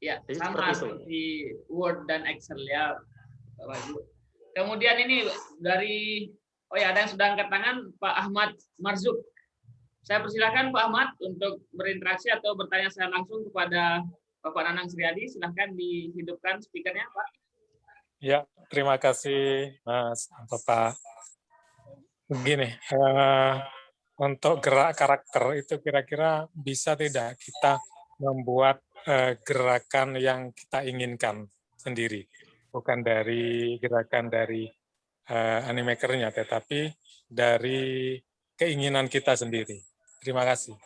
Ya, jadi sama seperti Word dan Excel ya, Bapak Ibu. Kemudian ini dari, ada yang sudah angkat tangan, Pak Ahmad Marzuk. Saya persilakan Pak Ahmad untuk berinteraksi atau bertanya secara langsung kepada Bapak Nanang Sriadi. Silahkan dihidupkan speakernya, Pak. Ya, terima kasih Mas Bapak. Begini, untuk gerak karakter itu kira-kira bisa tidak kita membuat gerakan yang kita inginkan sendiri, bukan dari gerakan dari Animaker-nya, tetapi dari keinginan kita sendiri. Terima kasih.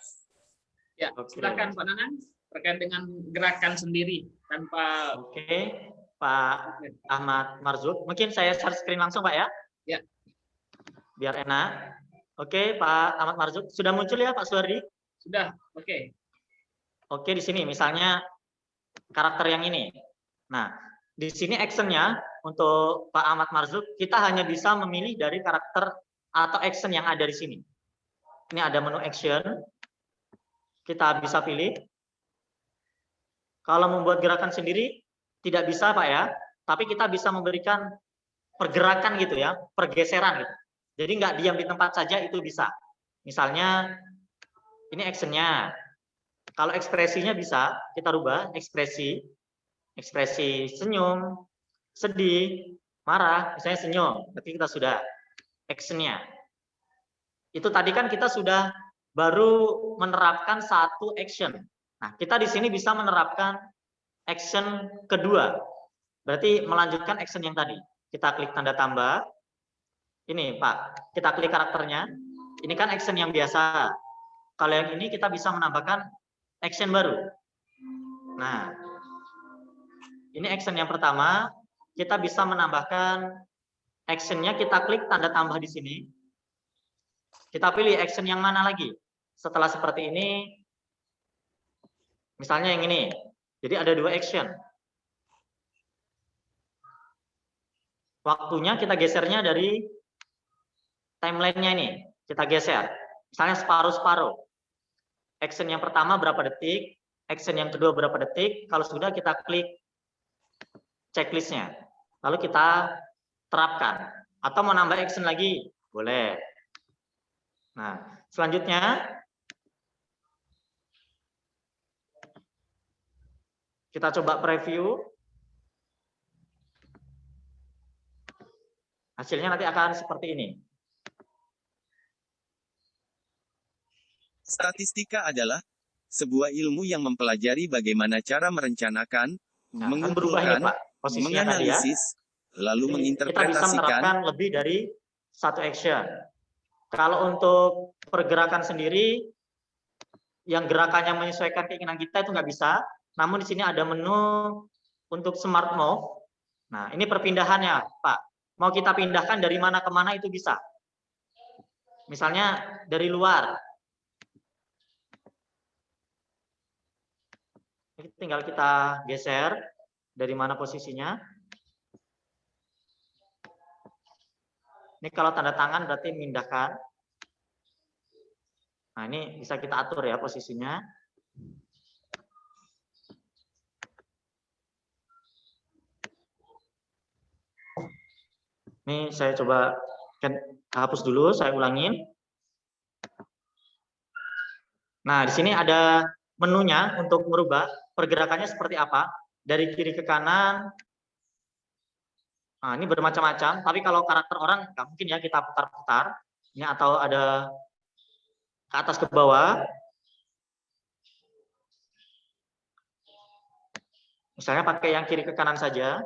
Ya, silakan Pak Nanang terkait dengan gerakan sendiri tanpa. Oke, Pak Ahmad Marzuk. Mungkin saya share screen langsung Pak ya? Ya. Biar enak. Oke, Pak Ahmad Marzuk. Sudah muncul ya Pak Suwardi? Sudah, oke. Oke, di sini misalnya karakter yang ini. Nah, di sini actionnya untuk Pak Ahmad Marzuk, kita hanya bisa memilih dari karakter atau action yang ada di sini. Ini ada menu action. Kita bisa pilih. Kalau membuat gerakan sendiri, tidak bisa Pak ya. Tapi kita bisa memberikan pergerakan gitu ya, pergeseran gitu. Jadi nggak diam di tempat saja, itu bisa. Misalnya, ini actionnya. Kalau ekspresinya bisa, kita rubah ekspresi senyum, sedih, marah, misalnya senyum. Berarti kita sudah actionnya. Itu tadi kan kita sudah baru menerapkan satu action. Nah, kita di sini bisa menerapkan action kedua. Berarti melanjutkan action yang tadi. Kita klik tanda tambah. Ini Pak, kita klik karakternya. Ini kan action yang biasa. Kalau yang ini kita bisa menambahkan action baru. Nah, ini action yang pertama. Kita bisa menambahkan actionnya, kita klik tanda tambah di sini. Kita pilih action yang mana lagi. Setelah seperti ini, misalnya yang ini. Jadi ada 2 action. Waktunya kita gesernya dari timeline-nya ini. Kita geser. Misalnya separuh-separuh. Action yang pertama berapa detik, action yang kedua berapa detik. Kalau sudah kita klik checklist-nya. Lalu kita terapkan. Atau mau nambah action lagi, boleh. Nah, selanjutnya kita coba preview. Hasilnya nanti akan seperti ini. Statistika adalah sebuah ilmu yang mempelajari bagaimana cara merencanakan, Nah, kan berubah ini, mengumpulkan, Pak, posisinya tadi ya. menganalisis, lalu Jadi, kita bisa menginterpretasikan. menerapkan lebih dari 1 action. Kalau untuk pergerakan sendiri, yang gerakannya menyesuaikan keinginan kita itu nggak bisa. Namun di sini ada menu untuk smart move. Nah, ini perpindahannya, Pak. Mau kita pindahkan dari mana ke mana itu bisa. Misalnya dari luar. Ini tinggal kita geser dari mana posisinya. Ini kalau tanda tangan berarti memindahkan. Nah, ini bisa kita atur ya posisinya. Ini saya coba hapus dulu, saya ulangin. Nah, di sini ada menunya untuk merubah pergerakannya seperti apa. Dari kiri ke kanan. Nah, ini bermacam-macam, tapi kalau karakter orang nggak mungkin ya kita putar-putar. Ini atau ada ke atas ke bawah. Misalnya pakai yang kiri ke kanan saja.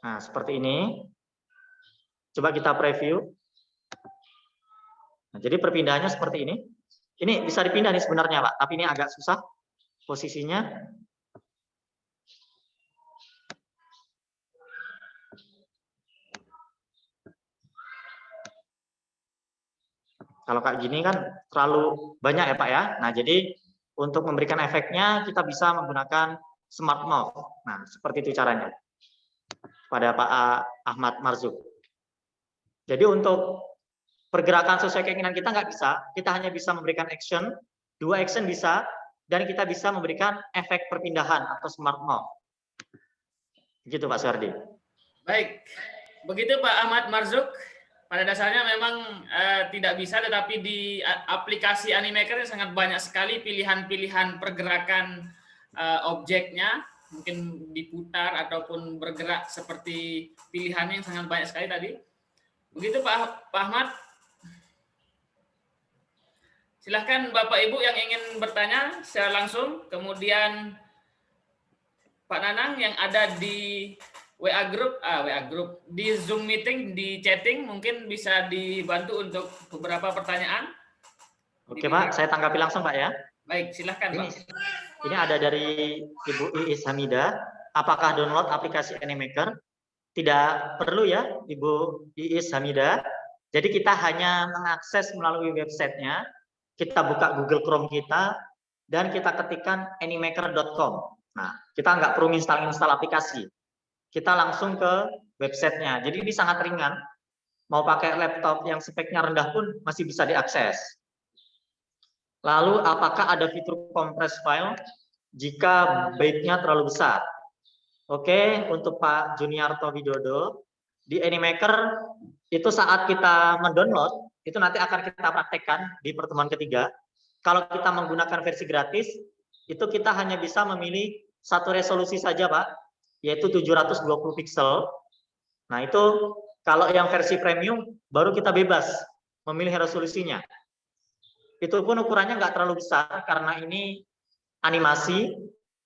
Nah, seperti ini. Coba kita preview. Nah, jadi perpindahannya seperti ini. Ini bisa dipindah nih sebenarnya, Pak, tapi ini agak susah posisinya. Kalau kayak gini kan terlalu banyak ya, Pak ya. Nah, jadi untuk memberikan efeknya kita bisa menggunakan smart move. Nah, seperti itu caranya. Pada Pak Ahmad Marzuk. Jadi untuk pergerakan sesuai keinginan kita nggak bisa, kita hanya bisa memberikan action, 2 action bisa, dan kita bisa memberikan efek perpindahan atau smart move. Begitu Pak Suhardi. Baik, begitu Pak Ahmad Marzuk. Pada dasarnya memang tidak bisa, tetapi di aplikasi Animaker sangat banyak sekali pilihan-pilihan pergerakan objeknya, mungkin diputar ataupun bergerak seperti pilihannya yang sangat banyak sekali tadi. Begitu Pak Ahmad. Silahkan Bapak Ibu yang ingin bertanya secara langsung, kemudian Pak Nanang yang ada di WA Group, di Zoom meeting, di chatting, mungkin bisa dibantu untuk beberapa pertanyaan. Oke Pak, saya tanggapi langsung Pak ya. Baik, silahkan Pak. Ini ada dari Ibu Iis Hamida, apakah download aplikasi Animaker? Tidak perlu ya Ibu Iis Hamida, jadi kita hanya mengakses melalui websitenya. Kita buka Google Chrome kita, dan kita ketikkan animaker.com. Nah, kita nggak perlu install aplikasi. Kita langsung ke websitenya. Jadi ini sangat ringan. Mau pakai laptop yang speknya rendah pun masih bisa diakses. Lalu, apakah ada fitur compress file jika byte-nya terlalu besar? Oke, untuk Pak Juniarto Widodo, di Animaker itu saat kita mendownload, itu nanti akan kita praktekkan di pertemuan ketiga. Kalau kita menggunakan versi gratis, itu kita hanya bisa memilih satu resolusi saja, Pak, yaitu 720 pixel. Nah, itu kalau yang versi premium, baru kita bebas memilih resolusinya. Itu pun ukurannya nggak terlalu besar, karena ini animasi,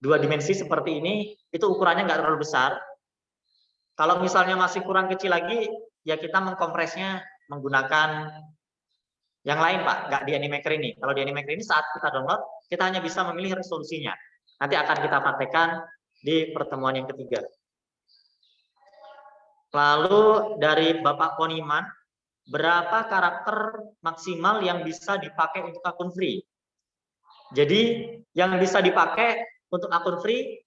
2 dimensi seperti ini, itu ukurannya nggak terlalu besar. Kalau misalnya masih kurang kecil lagi, ya kita mengkompresnya menggunakan yang lain, Pak, nggak di Animaker ini. Kalau di Animaker ini saat kita download, kita hanya bisa memilih resolusinya. Nanti akan kita praktekkan di pertemuan yang ketiga. Lalu dari Bapak Poniman, berapa karakter maksimal yang bisa dipakai untuk akun free? Jadi yang bisa dipakai untuk akun free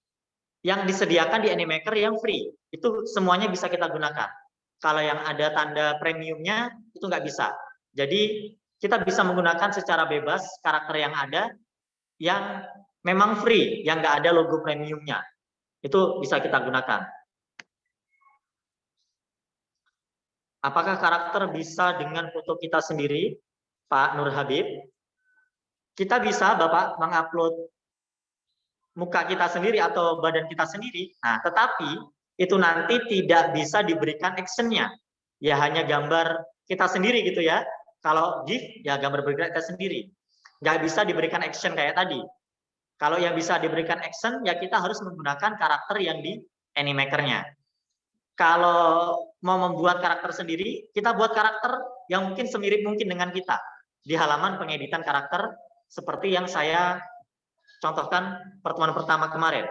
yang disediakan di Animaker yang free, itu semuanya bisa kita gunakan. Kalau yang ada tanda premiumnya itu nggak bisa. Jadi kita bisa menggunakan secara bebas karakter yang ada yang memang free, yang nggak ada logo premiumnya. Itu bisa kita gunakan. Apakah karakter bisa dengan foto kita sendiri, Pak Nur Habib? Kita bisa, Bapak, mengupload muka kita sendiri atau badan kita sendiri. Nah, tetapi itu nanti tidak bisa diberikan actionnya. Ya hanya gambar kita sendiri gitu ya. Kalau GIF, ya gambar bergerak kita sendiri. Nggak bisa diberikan action kayak tadi. Kalau yang bisa diberikan action, ya kita harus menggunakan karakter yang di Animaker-nya. Kalau mau membuat karakter sendiri, kita buat karakter yang mungkin semirip mungkin dengan kita. Di halaman pengeditan karakter, seperti yang saya contohkan pertemuan pertama kemarin.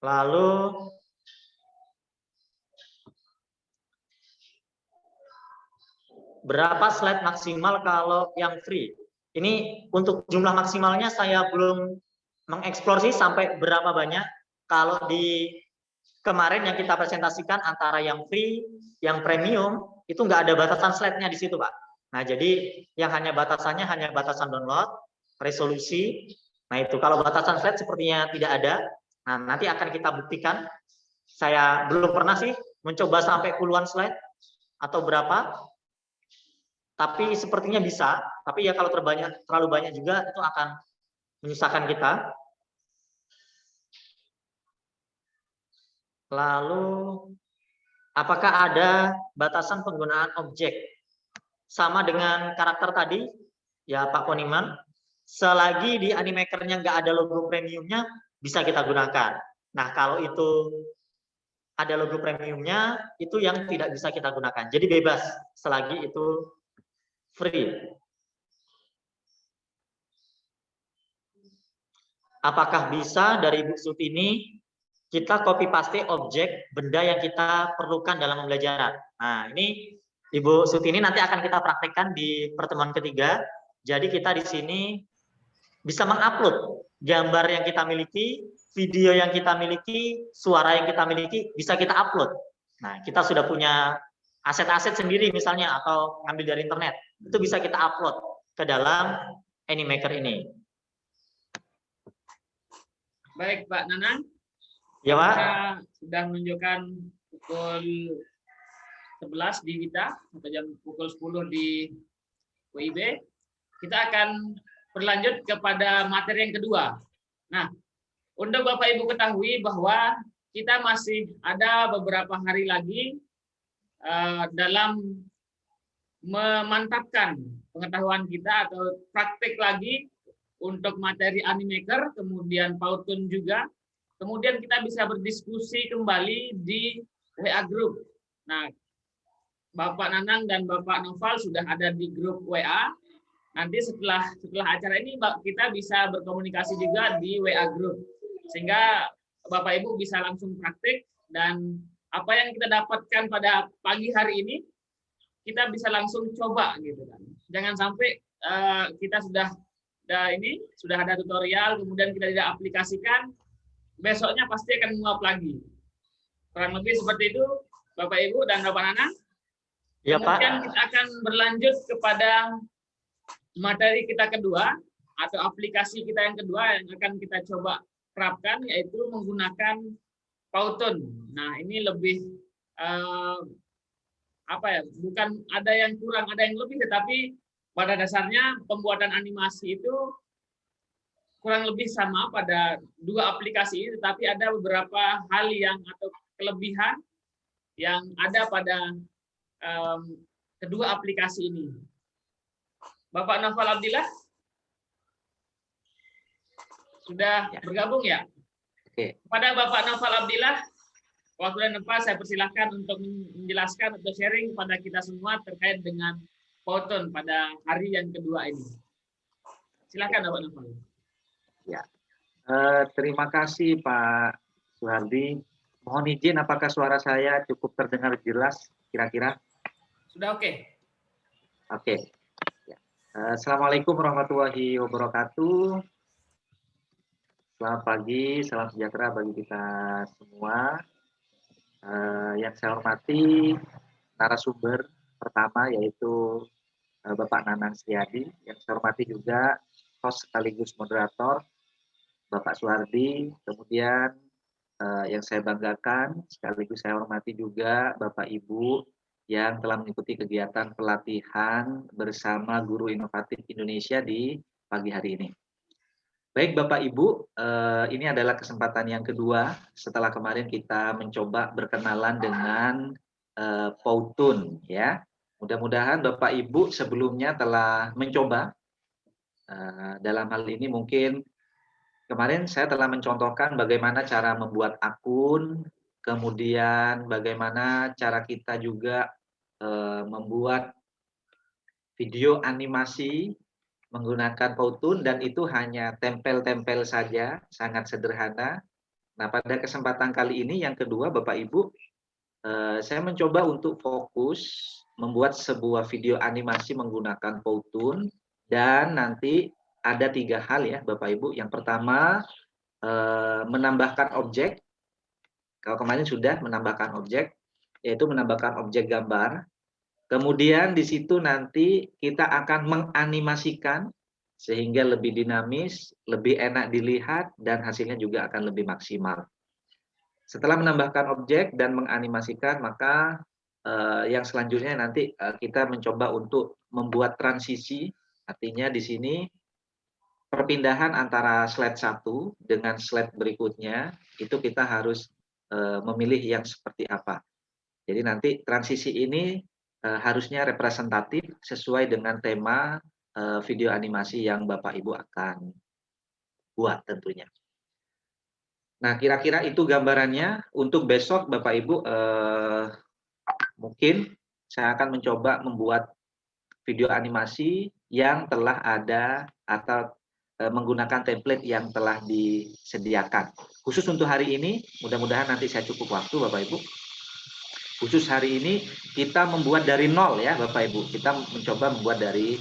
Lalu berapa slide maksimal kalau yang free? Ini untuk jumlah maksimalnya saya belum mengeksplor sih sampai berapa banyak. Kalau di kemarin yang kita presentasikan antara yang free, yang premium, itu nggak ada batasan slide-nya di situ, Pak. Nah, jadi yang hanya batasannya hanya batasan download, resolusi. Nah, itu kalau batasan slide sepertinya tidak ada. Nah, nanti akan kita buktikan. Saya belum pernah sih mencoba sampai puluhan slide atau berapa. Tapi sepertinya bisa. Tapi ya kalau terlalu banyak juga itu akan menyusahkan kita. Lalu, apakah ada batasan penggunaan objek? Sama dengan karakter tadi, ya Pak Poniman, selagi di Animaker-nya nggak ada logo premiumnya, bisa kita gunakan. Nah, kalau itu ada logo premiumnya, itu yang tidak bisa kita gunakan. Jadi bebas, selagi itu free. Apakah bisa dari Bu Suti ini kita copy paste objek benda yang kita perlukan dalam pembelajaran? Nah, ini Ibu Suti ini nanti akan kita praktekkan di pertemuan ketiga. Jadi kita di sini bisa mengupload gambar yang kita miliki, video yang kita miliki, suara yang kita miliki, bisa kita upload. Nah, kita sudah punya aset-aset sendiri misalnya atau ngambil dari internet, itu bisa kita upload ke dalam Animaker ini. Baik, Pak Nanang. Ya, Pak. Kita sudah menunjukkan pukul 11 di kita, atau jam pukul 10 di WIB. Kita akan berlanjut kepada materi yang kedua. Nah, untuk Bapak Ibu ketahui bahwa kita masih ada beberapa hari lagi dalam memantapkan pengetahuan kita atau praktik lagi untuk materi Animaker, kemudian Powtoon juga. Kemudian kita bisa berdiskusi kembali di WA Group. Nah, Bapak Nanang dan Bapak Noval sudah ada di grup WA. Nanti setelah acara ini kita bisa berkomunikasi juga di WA Group. Sehingga Bapak Ibu bisa langsung praktik dan apa yang kita dapatkan pada pagi hari ini kita bisa langsung coba gitu kan. Jangan sampai kita sudah ada tutorial kemudian kita tidak aplikasikan, besoknya pasti akan menguap lagi. Kurang lebih seperti itu Bapak Ibu dan Bapak Nanang. Ya, Kemudian Pak. kita akan berlanjut kepada materi kita kedua atau aplikasi kita yang kedua yang akan kita coba terapkan, yaitu menggunakan Powtoon. Nah, ini lebih bukan ada yang kurang, ada yang lebih, tetapi pada dasarnya pembuatan animasi itu kurang lebih sama pada dua aplikasi ini, tetapi ada beberapa hal atau kelebihan yang ada pada kedua aplikasi ini. Bapak Noval Abdillah. sudah Ya. bergabung ya? Oke. Pada Bapak Noval Abdillah, waktu dan tempat saya persilahkan untuk menjelaskan atau sharing kepada kita semua terkait dengan Powtoon pada hari yang kedua ini. Silakan Bapak Noval. Ya. Terima kasih Pak Suhardi. Mohon izin, apakah suara saya cukup terdengar jelas kira-kira? Sudah oke. Oke. Ya. Assalamualaikum warahmatullahi wabarakatuh. Selamat pagi, salam sejahtera bagi kita semua. Yang saya hormati narasumber pertama yaitu Bapak Nanang Setiadi. Yang saya hormati juga host sekaligus moderator Bapak Suhardi. Kemudian yang saya banggakan sekaligus saya hormati juga Bapak Ibu yang telah mengikuti kegiatan pelatihan bersama Guru Inovatif Indonesia di pagi hari ini. Baik Bapak Ibu, ini adalah kesempatan yang kedua setelah kemarin kita mencoba berkenalan dengan Powtoon ya. Mudah-mudahan Bapak Ibu sebelumnya telah mencoba. Dalam hal ini mungkin kemarin saya telah mencontohkan bagaimana cara membuat akun, kemudian bagaimana cara kita juga membuat video animasi menggunakan Powtoon, dan itu hanya tempel-tempel saja, sangat sederhana. Nah, pada kesempatan kali ini yang kedua Bapak Ibu, saya mencoba untuk fokus membuat sebuah video animasi menggunakan Powtoon, dan nanti ada 3 hal ya Bapak Ibu. Yang pertama, menambahkan objek. Kalau kemarin sudah menambahkan objek, yaitu menambahkan objek gambar. Kemudian di situ nanti kita akan menganimasikan sehingga lebih dinamis, lebih enak dilihat, dan hasilnya juga akan lebih maksimal. Setelah menambahkan objek dan menganimasikan, maka yang selanjutnya nanti kita mencoba untuk membuat transisi. Artinya di sini perpindahan antara slide 1 dengan slide berikutnya, itu kita harus memilih yang seperti apa. Jadi nanti transisi ini harusnya representatif sesuai dengan tema video animasi yang Bapak Ibu akan buat tentunya. Nah, kira-kira itu gambarannya. Untuk besok Bapak Ibu mungkin saya akan mencoba membuat video animasi yang telah ada atau menggunakan template yang telah disediakan. Khusus untuk hari ini, mudah-mudahan nanti saya cukup waktu Bapak Ibu. Khusus hari ini kita membuat dari nol ya Bapak Ibu. Kita mencoba membuat dari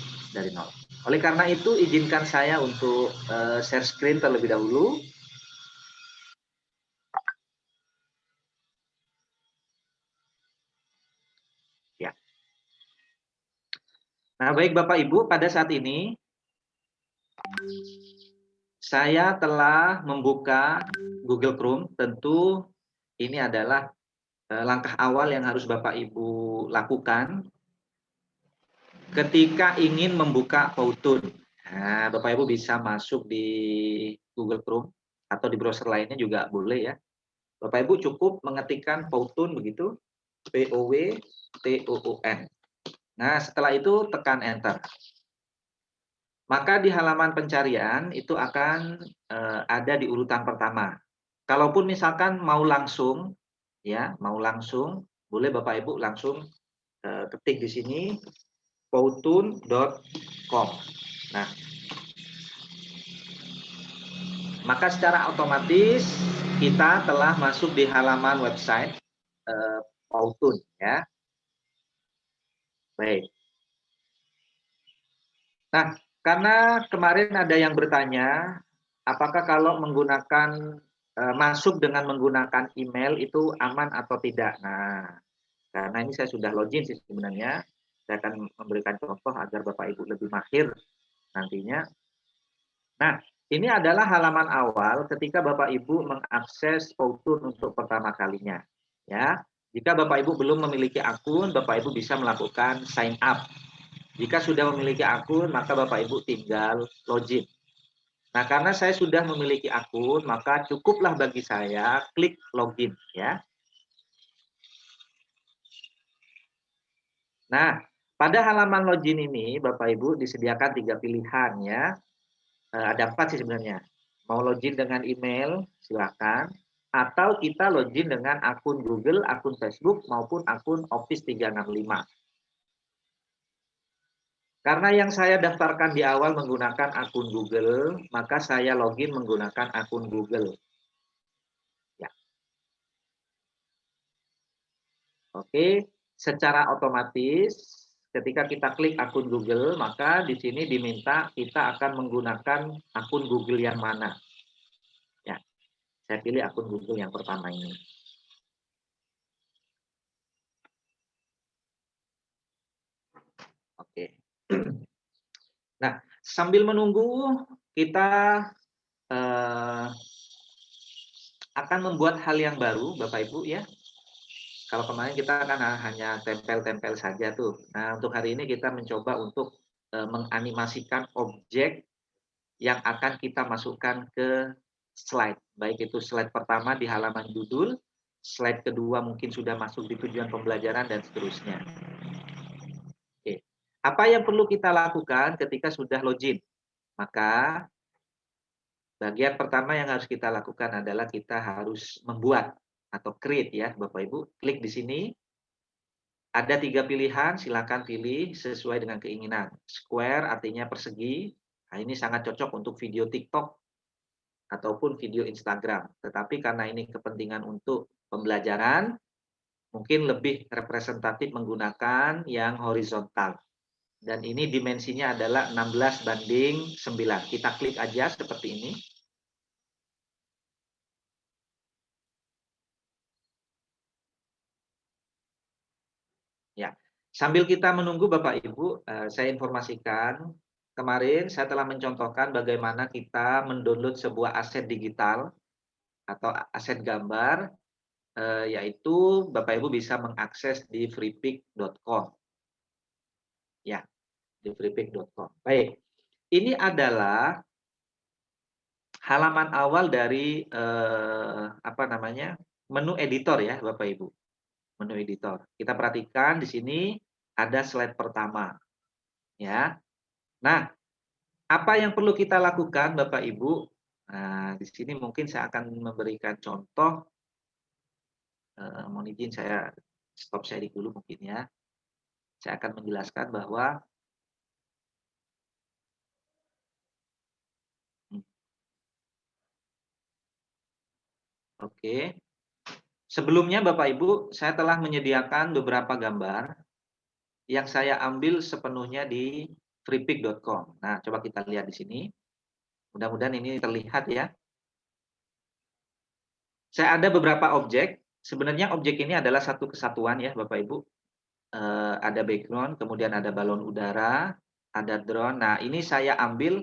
nol. Oleh karena itu izinkan saya untuk share screen terlebih dahulu. Ya. Nah, baik Bapak Ibu, pada saat ini saya telah membuka Google Chrome. Tentu ini adalah langkah awal yang harus Bapak Ibu lakukan ketika ingin membuka Powtoon. Nah, Bapak Ibu bisa masuk di Google Chrome atau di browser lainnya juga boleh ya. Bapak Ibu cukup mengetikkan Powtoon begitu, Powtoon. Nah, setelah itu tekan enter. Maka di halaman pencarian itu akan ada di urutan pertama. Kalaupun misalkan mau langsung ya, boleh Bapak Ibu langsung ketik di sini powtoon.com. Nah, maka secara otomatis kita telah masuk di halaman website Powtoon ya. Baik. Nah, karena kemarin ada yang bertanya, apakah kalau menggunakan masuk dengan menggunakan email itu aman atau tidak? Nah, karena ini saya sudah login sih sebenarnya. Saya akan memberikan contoh agar Bapak Ibu lebih mahir nantinya. Nah, ini adalah halaman awal ketika Bapak Ibu mengakses Powtoon untuk pertama kalinya. Ya, jika Bapak Ibu belum memiliki akun, Bapak Ibu bisa melakukan sign up. Jika sudah memiliki akun, maka Bapak Ibu tinggal login. Nah, karena saya sudah memiliki akun, maka cukuplah bagi saya klik login ya. Nah, pada halaman login ini Bapak Ibu disediakan 3 pilihan ya. Ada 4 sih sebenarnya. Mau login dengan email, silakan. Atau kita login dengan akun Google, akun Facebook, maupun akun Office 365. Karena yang saya daftarkan di awal menggunakan akun Google, maka saya login menggunakan akun Google. Ya. Oke, secara otomatis ketika kita klik akun Google, maka di sini diminta kita akan menggunakan akun Google yang mana. Ya, saya pilih akun Google yang pertama ini. Oke. Nah, sambil menunggu kita akan membuat hal yang baru, Bapak Ibu ya. Kalau kemarin kita kan hanya tempel-tempel saja tuh. Nah, untuk hari ini kita mencoba untuk menganimasikan objek yang akan kita masukkan ke slide. Baik itu slide pertama di halaman judul, slide kedua mungkin sudah masuk di tujuan pembelajaran dan seterusnya. Oke. Apa yang perlu kita lakukan ketika sudah login? Maka bagian pertama yang harus kita lakukan adalah kita harus membuat atau create ya Bapak Ibu. Klik di sini. Ada 3 pilihan, silakan pilih sesuai dengan keinginan. Square artinya persegi. Nah, ini sangat cocok untuk video TikTok ataupun video Instagram. Tetapi karena ini kepentingan untuk pembelajaran, mungkin lebih representatif menggunakan yang horizontal. Dan ini dimensinya adalah 16:9. Kita klik aja seperti ini. Ya, sambil kita menunggu Bapak Ibu, saya informasikan kemarin saya telah mencontohkan bagaimana kita mendownload sebuah aset digital atau aset gambar, yaitu Bapak Ibu bisa mengakses di freepik.com. Ya, di freepik.com. Baik, ini adalah halaman awal dari menu editor ya Bapak Ibu. Menu editor. Kita perhatikan di sini ada slide pertama. Ya. Nah, apa yang perlu kita lakukan Bapak Ibu? Nah, di sini mungkin saya akan memberikan contoh. Mohon izin saya stop sharing dulu mungkin ya. Saya akan menjelaskan bahwa Oke. Sebelumnya Bapak Ibu, saya telah menyediakan beberapa gambar yang saya ambil sepenuhnya di freepik.com. Nah, coba kita lihat di sini. Mudah-mudahan ini terlihat ya. Saya ada beberapa objek. Sebenarnya objek ini adalah satu kesatuan ya Bapak Ibu. Ada background, kemudian ada balon udara, ada drone. Nah, ini saya ambil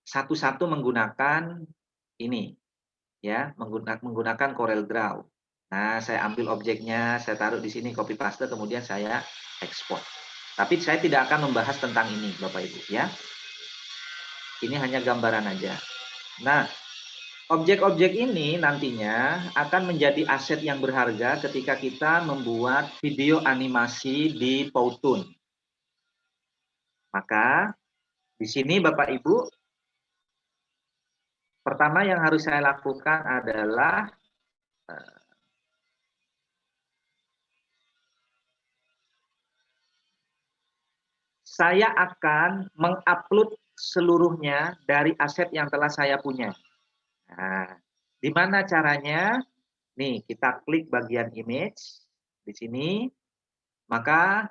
satu-satu menggunakan ini ya, menggunakan Corel Draw. Nah, saya ambil objeknya, saya taruh di sini copy paste, kemudian saya ekspor. Tapi saya tidak akan membahas tentang ini, Bapak Ibu ya. Ini hanya gambaran aja. Nah, objek-objek ini nantinya akan menjadi aset yang berharga ketika kita membuat video animasi di Powtoon. Maka di sini Bapak Ibu, pertama yang harus saya lakukan adalah saya akan mengupload seluruhnya dari aset yang telah saya punya. Nah, di mana caranya? Nih, kita klik bagian image di sini, maka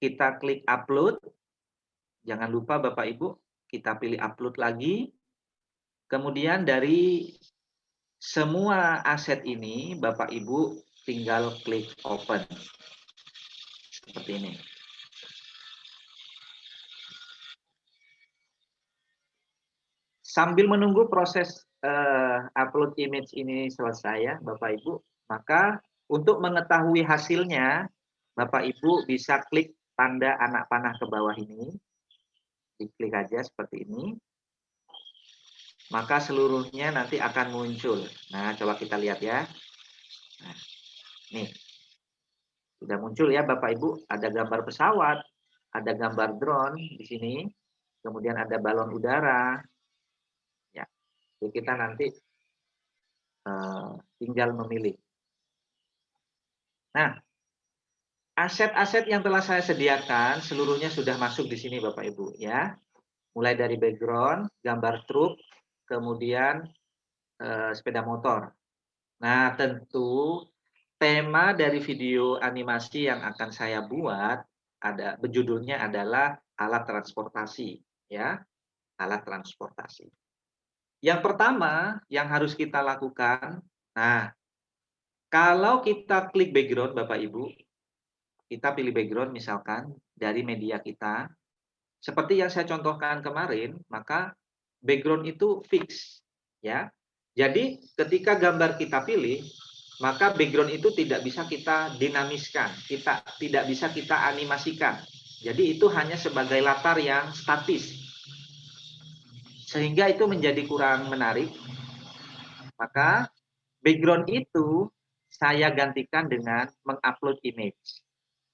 kita klik upload. Jangan lupa Bapak Ibu, kita pilih upload lagi. Kemudian dari semua aset ini, Bapak Ibu tinggal klik open. Seperti ini. Sambil menunggu proses upload image ini selesai ya Bapak Ibu, maka untuk mengetahui hasilnya, Bapak Ibu bisa klik tanda anak panah ke bawah ini. Diklik aja seperti ini. Maka seluruhnya nanti akan muncul. Nah, coba kita lihat ya. Nah, nih. Sudah muncul ya Bapak Ibu, ada gambar pesawat, ada gambar drone di sini, kemudian ada balon udara. Ya. Jadi kita nanti tinggal memilih. Nah, aset-aset yang telah saya sediakan seluruhnya sudah masuk di sini Bapak Ibu ya. Mulai dari background, gambar truk, kemudian sepeda motor. Nah, tentu tema dari video animasi yang akan saya buat berjudulnya adalah alat transportasi ya, alat transportasi. Yang pertama yang harus kita lakukan, nah, kalau kita klik background Bapak Ibu, kita pilih background misalkan dari media kita, seperti yang saya contohkan kemarin, maka background itu fix ya. Jadi ketika gambar kita pilih, maka background itu tidak bisa kita dinamiskan, tidak bisa kita animasikan. Jadi itu hanya sebagai latar yang statis. Sehingga itu menjadi kurang menarik. Maka background itu saya gantikan dengan mengupload image.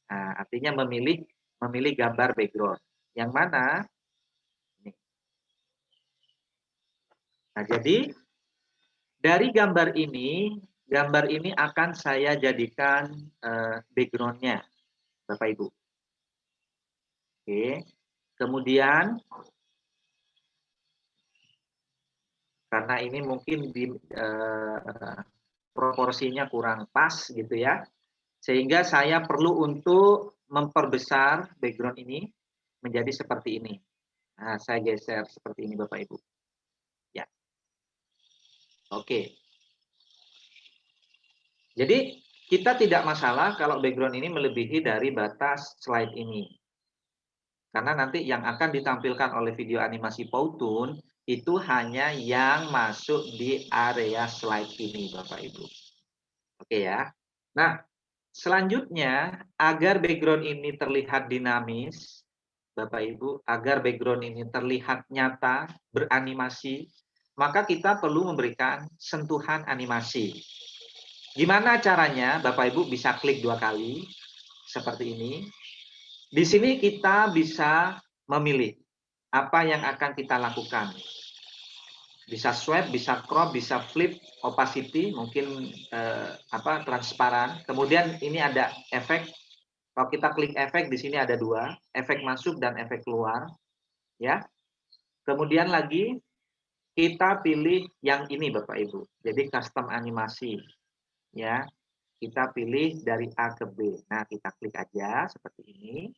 Nah, artinya memilih gambar background. Yang mana? Nah, jadi dari gambar ini akan saya jadikan background-nya, Bapak Ibu. Oke. Kemudian karena ini mungkin proporsinya kurang pas gitu ya, sehingga saya perlu untuk memperbesar background ini menjadi seperti ini. Nah, saya geser seperti ini Bapak Ibu. Ya. Oke. Jadi kita tidak masalah kalau background ini melebihi dari batas slide ini. Karena nanti yang akan ditampilkan oleh video animasi Powtoon itu hanya yang masuk di area slide ini Bapak Ibu. Oke ya. Nah, selanjutnya agar background ini terlihat dinamis, Bapak Ibu, agar background ini terlihat nyata, beranimasi, maka kita perlu memberikan sentuhan animasi. Gimana caranya? Bapak Ibu bisa klik 2 kali seperti ini. Di sini kita bisa memilih apa yang akan kita lakukan. Bisa swipe, bisa crop, bisa flip, opacity, mungkin transparan. Kemudian ini ada efek. Kalau kita klik efek, di sini ada 2, efek masuk dan efek keluar. Ya. Kemudian lagi kita pilih yang ini Bapak Ibu. Jadi custom animasi. Ya. Kita pilih dari A ke B. Nah, kita klik aja seperti ini.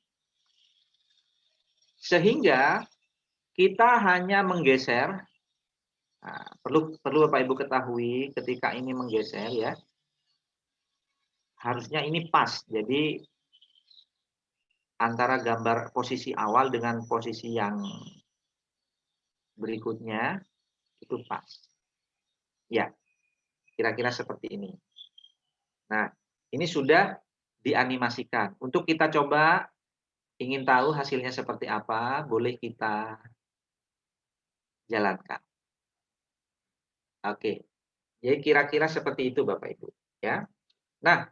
Sehingga kita hanya menggeser. Nah, perlu Bapak Ibu ketahui ketika ini menggeser ya. Harusnya ini pas. Jadi antara gambar posisi awal dengan posisi yang berikutnya itu pas. Ya, kira-kira seperti ini. Nah, ini sudah dianimasikan. Untuk kita coba ingin tahu hasilnya seperti apa, boleh kita jalankan. Oke. Jadi kira-kira seperti itu Bapak Ibu, ya. Nah,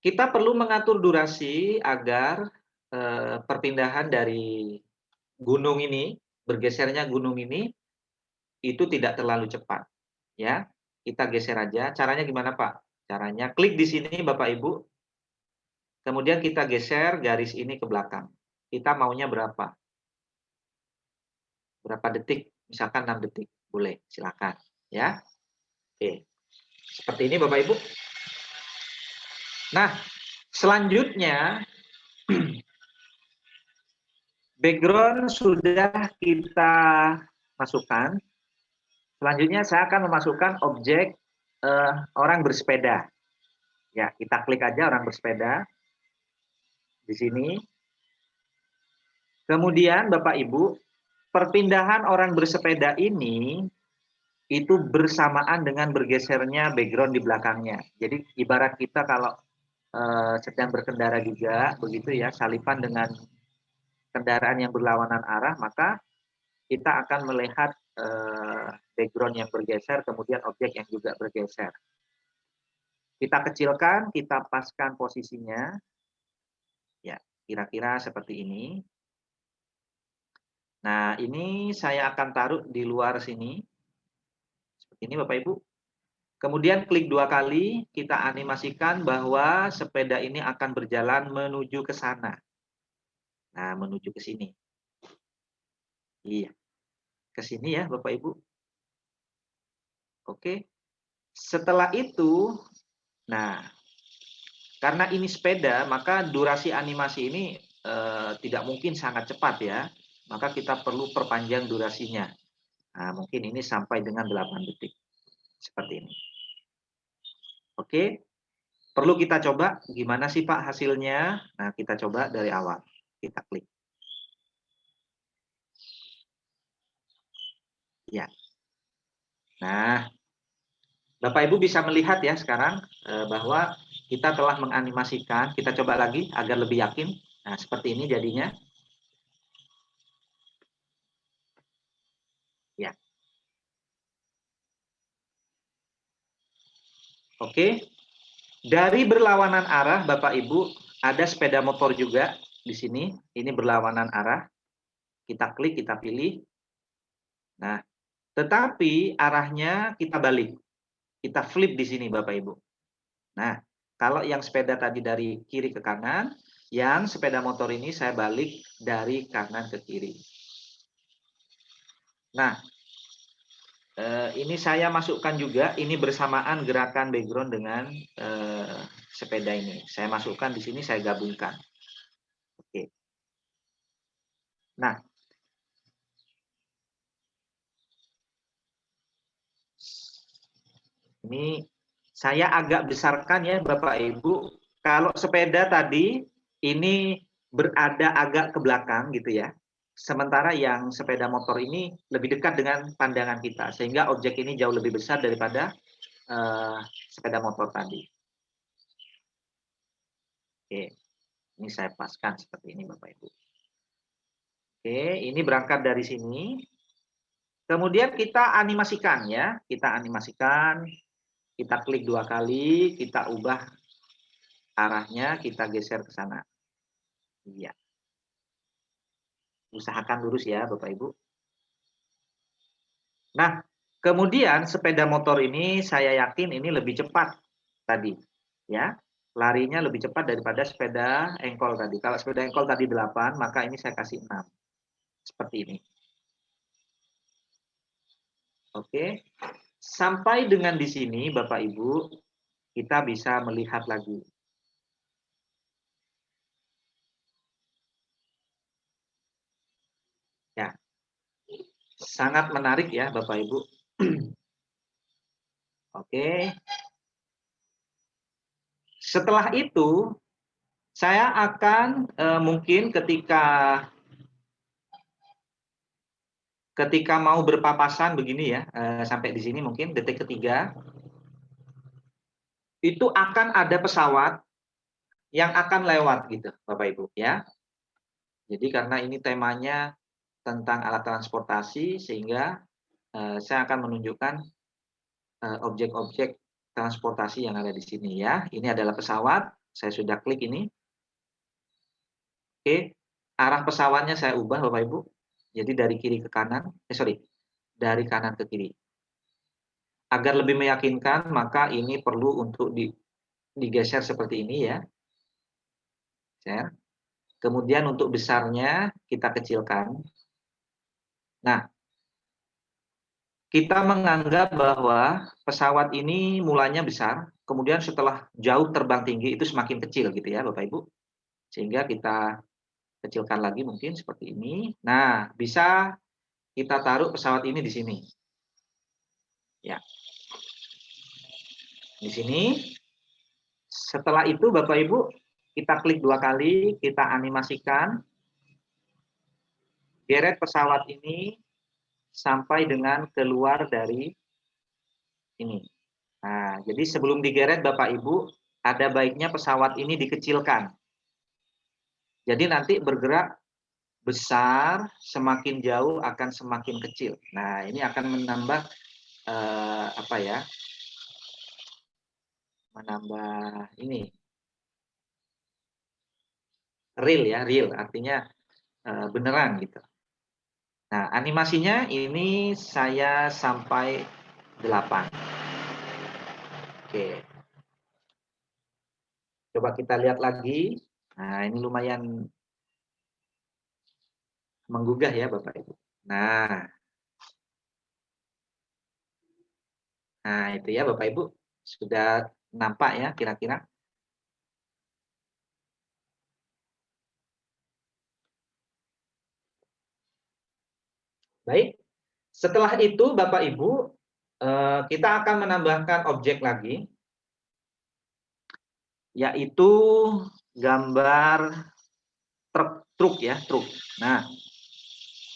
kita perlu mengatur durasi agar perpindahan dari gunung ini, bergesernya gunung ini itu tidak terlalu cepat, ya. Kita geser aja. Caranya gimana, Pak? Caranya klik di sini Bapak Ibu. Kemudian kita geser garis ini ke belakang. Kita maunya berapa? Berapa detik? Misalkan 6 detik. Boleh, silakan, ya. Oke. Seperti ini Bapak Ibu. Nah, selanjutnya background sudah kita masukkan. Selanjutnya saya akan memasukkan objek orang bersepeda. Ya, kita klik aja orang bersepeda di sini. Kemudian Bapak Ibu, perpindahan orang bersepeda ini itu bersamaan dengan bergesernya background di belakangnya. Jadi ibarat kita kalau sedang berkendara juga, begitu ya, salipan dengan kendaraan yang berlawanan arah, maka kita akan melihat background yang bergeser, kemudian objek yang juga bergeser. Kita kecilkan, kita paskan posisinya. Ya, kira-kira seperti ini. Nah, ini saya akan taruh di luar sini Ini Bapak Ibu. Kemudian klik 2 kali, kita animasikan bahwa sepeda ini akan berjalan menuju ke sana. Nah, menuju ke sini. Iya, ke sini ya Bapak Ibu. Oke. Setelah itu, nah, karena ini sepeda, maka durasi animasi ini tidak mungkin sangat cepat ya. Maka kita perlu perpanjang durasinya. Nah, mungkin ini sampai dengan 8 detik. Seperti ini. Oke. Perlu kita coba gimana sih Pak hasilnya? Nah, kita coba dari awal. Kita klik. Ya. Nah, Bapak Ibu bisa melihat ya sekarang bahwa kita telah menganimasikan. Kita coba lagi agar lebih yakin. Nah, seperti ini jadinya. Ya. Oke. Dari berlawanan arah Bapak Ibu, ada sepeda motor juga di sini. Ini berlawanan arah. Kita klik, kita pilih. Nah, tetapi arahnya kita balik. Kita flip di sini Bapak Ibu. Nah, kalau yang sepeda tadi dari kiri ke kanan, yang sepeda motor ini saya balik dari kanan ke kiri. Nah, ini saya masukkan juga, ini bersamaan gerakan background dengan sepeda ini. Saya masukkan di sini, saya gabungkan. Oke. Nah, ini saya agak besarkan ya Bapak Ibu. Kalau sepeda tadi ini berada agak ke belakang gitu ya. Sementara yang sepeda motor ini lebih dekat dengan pandangan kita. Sehingga objek ini jauh lebih besar daripada sepeda motor tadi. Oke, ini saya paskan seperti ini Bapak Ibu. Oke, ini berangkat dari sini. Kemudian kita animasikan ya. Kita animasikan. Kita klik 2 kali, kita ubah arahnya, kita geser ke sana. Iya. Usahakan lurus ya Bapak Ibu. Nah, kemudian sepeda motor ini saya yakin ini lebih cepat tadi. Ya, larinya lebih cepat daripada sepeda engkol tadi. Kalau sepeda engkol tadi 8, maka ini saya kasih 6. Seperti ini. Oke. Sampai dengan di sini Bapak Ibu, kita bisa melihat lagi. Ya. Sangat menarik ya Bapak Ibu. Oke. Setelah itu, saya akan mungkin ketika mau berpapasan begini ya, sampai di sini mungkin detik ketiga, itu akan ada pesawat yang akan lewat gitu, Bapak Ibu ya. Jadi karena ini temanya tentang alat transportasi, sehingga saya akan menunjukkan objek-objek transportasi yang ada di sini ya. Ini adalah pesawat, saya sudah klik ini. Oke, arah pesawatnya saya ubah Bapak Ibu. Jadi dari kiri ke kanan, dari kanan ke kiri. Agar lebih meyakinkan, maka ini perlu untuk digeser seperti ini ya. Share. Kemudian untuk besarnya kita kecilkan. Nah, kita menganggap bahwa pesawat ini mulanya besar, kemudian setelah jauh terbang tinggi itu semakin kecil gitu ya Bapak Ibu. Sehingga kita kecilkan lagi mungkin seperti ini. Nah, bisa kita taruh pesawat ini di sini. Ya. Di sini. Setelah itu Bapak Ibu, kita klik 2 kali, kita animasikan. Geret pesawat ini sampai dengan keluar dari ini. Nah, jadi sebelum digeret Bapak Ibu, ada baiknya pesawat ini dikecilkan. Jadi nanti bergerak besar, semakin jauh akan semakin kecil. Nah, ini akan menambah menambah ini real ya, real artinya beneran gitu. Nah, animasinya ini saya sampai Oke. Coba kita lihat lagi. Nah, ini lumayan menggugah ya Bapak Ibu. Nah, itu ya Bapak Ibu. Sudah nampak ya kira-kira. Baik. Setelah itu Bapak Ibu, kita akan menambahkan objek lagi, yaitu gambar truk ya, truk. Nah,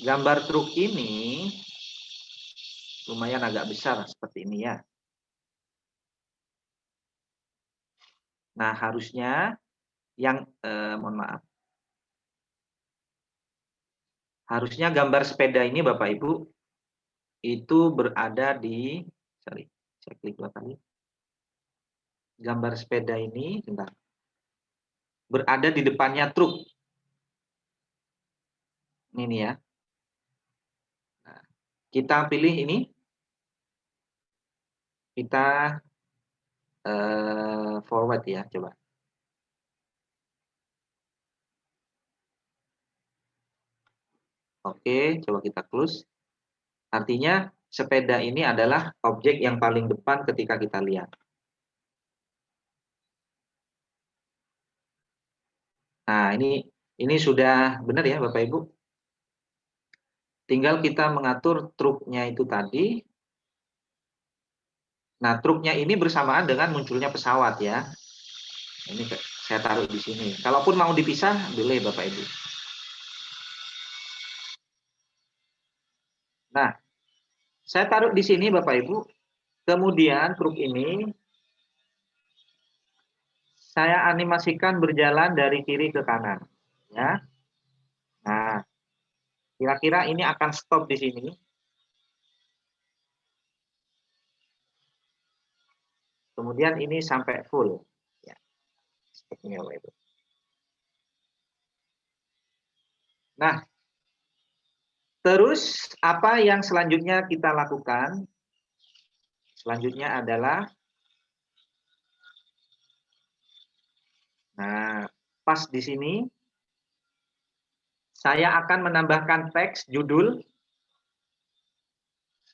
gambar truk ini lumayan agak besar seperti ini ya. Nah, harusnya yang mohon maaf. Harusnya gambar sepeda ini Bapak Ibu itu berada di, sorry, saya klik 2 kali. Gambar sepeda ini, bentar, berada di depannya truk. Ini ya. Nah, kita pilih ini. Kita forward ya, coba. Oke, coba kita close. Artinya sepeda ini adalah objek yang paling depan ketika kita lihat. Nah, ini sudah benar ya Bapak Ibu. Tinggal kita mengatur truknya itu tadi. Nah, truknya ini bersamaan dengan munculnya pesawat ya. Ini saya taruh di sini. Kalaupun mau dipisah, boleh Bapak Ibu. Nah, saya taruh di sini Bapak Ibu. Kemudian truk ini saya animasikan berjalan dari kiri ke kanan. Ya. Nah, kira-kira ini akan stop di sini. Kemudian ini sampai full. Ya, sepertinya Bapak Ibu. Nah, terus apa yang selanjutnya kita lakukan? Selanjutnya adalah, nah, pas di sini, saya akan menambahkan teks judul.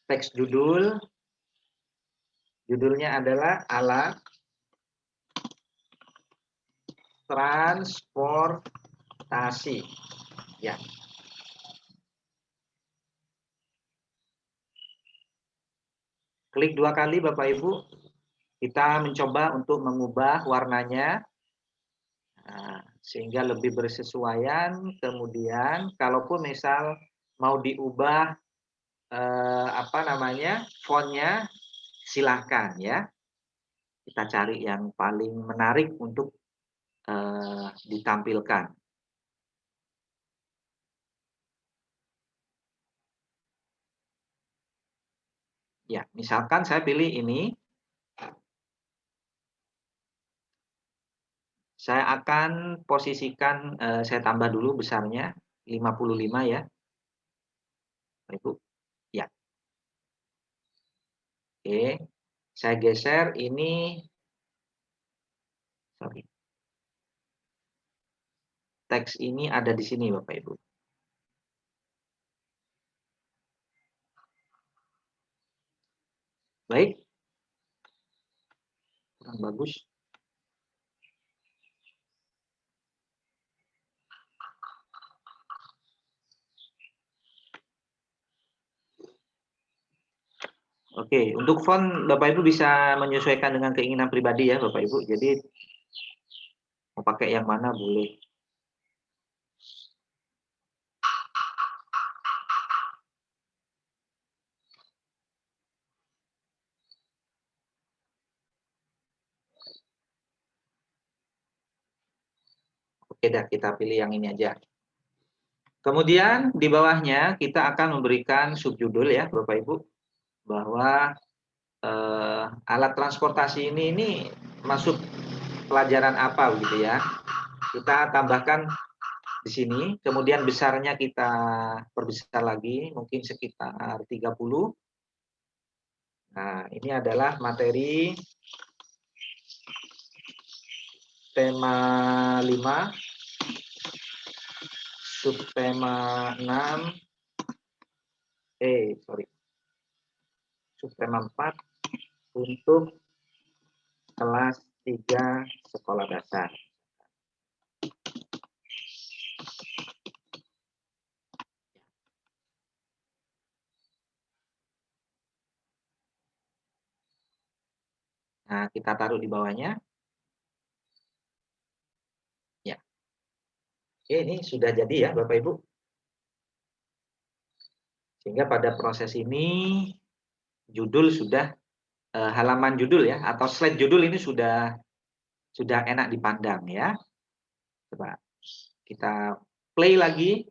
Teks judul, judulnya adalah alat transportasi. Ya. Klik 2 kali Bapak Ibu. Kita mencoba untuk mengubah warnanya. Nah, sehingga lebih bersesuaian. Kemudian kalaupun misal mau diubah fontnya, silahkan ya. Kita cari yang paling menarik untuk ditampilkan. Ya, misalkan saya pilih ini. Saya akan posisikan, saya tambah dulu besarnya 55 ya. Ibu. Ya. Oke. Saya geser ini, sorry. Teks ini ada di sini Bapak Ibu. Baik. Kurang bagus. Oke, untuk font Bapak Ibu bisa menyesuaikan dengan keinginan pribadi ya Bapak Ibu. Jadi mau pakai yang mana boleh. Oke dah, kita pilih yang ini aja. Kemudian di bawahnya kita akan memberikan subjudul ya Bapak Ibu, bahwa alat transportasi ini masuk pelajaran apa gitu ya. Kita tambahkan di sini, kemudian besarnya kita perbesar lagi, mungkin sekitar 30. Nah, ini adalah materi tema 5, subtema 6, subtema 4 untuk kelas 3 sekolah dasar. Nah, kita taruh di bawahnya. Ya. Oke, ini sudah jadi ya, Bapak Ibu. Sehingga pada proses ini judul sudah halaman judul ya atau slide judul ini sudah enak dipandang ya. Coba kita play lagi.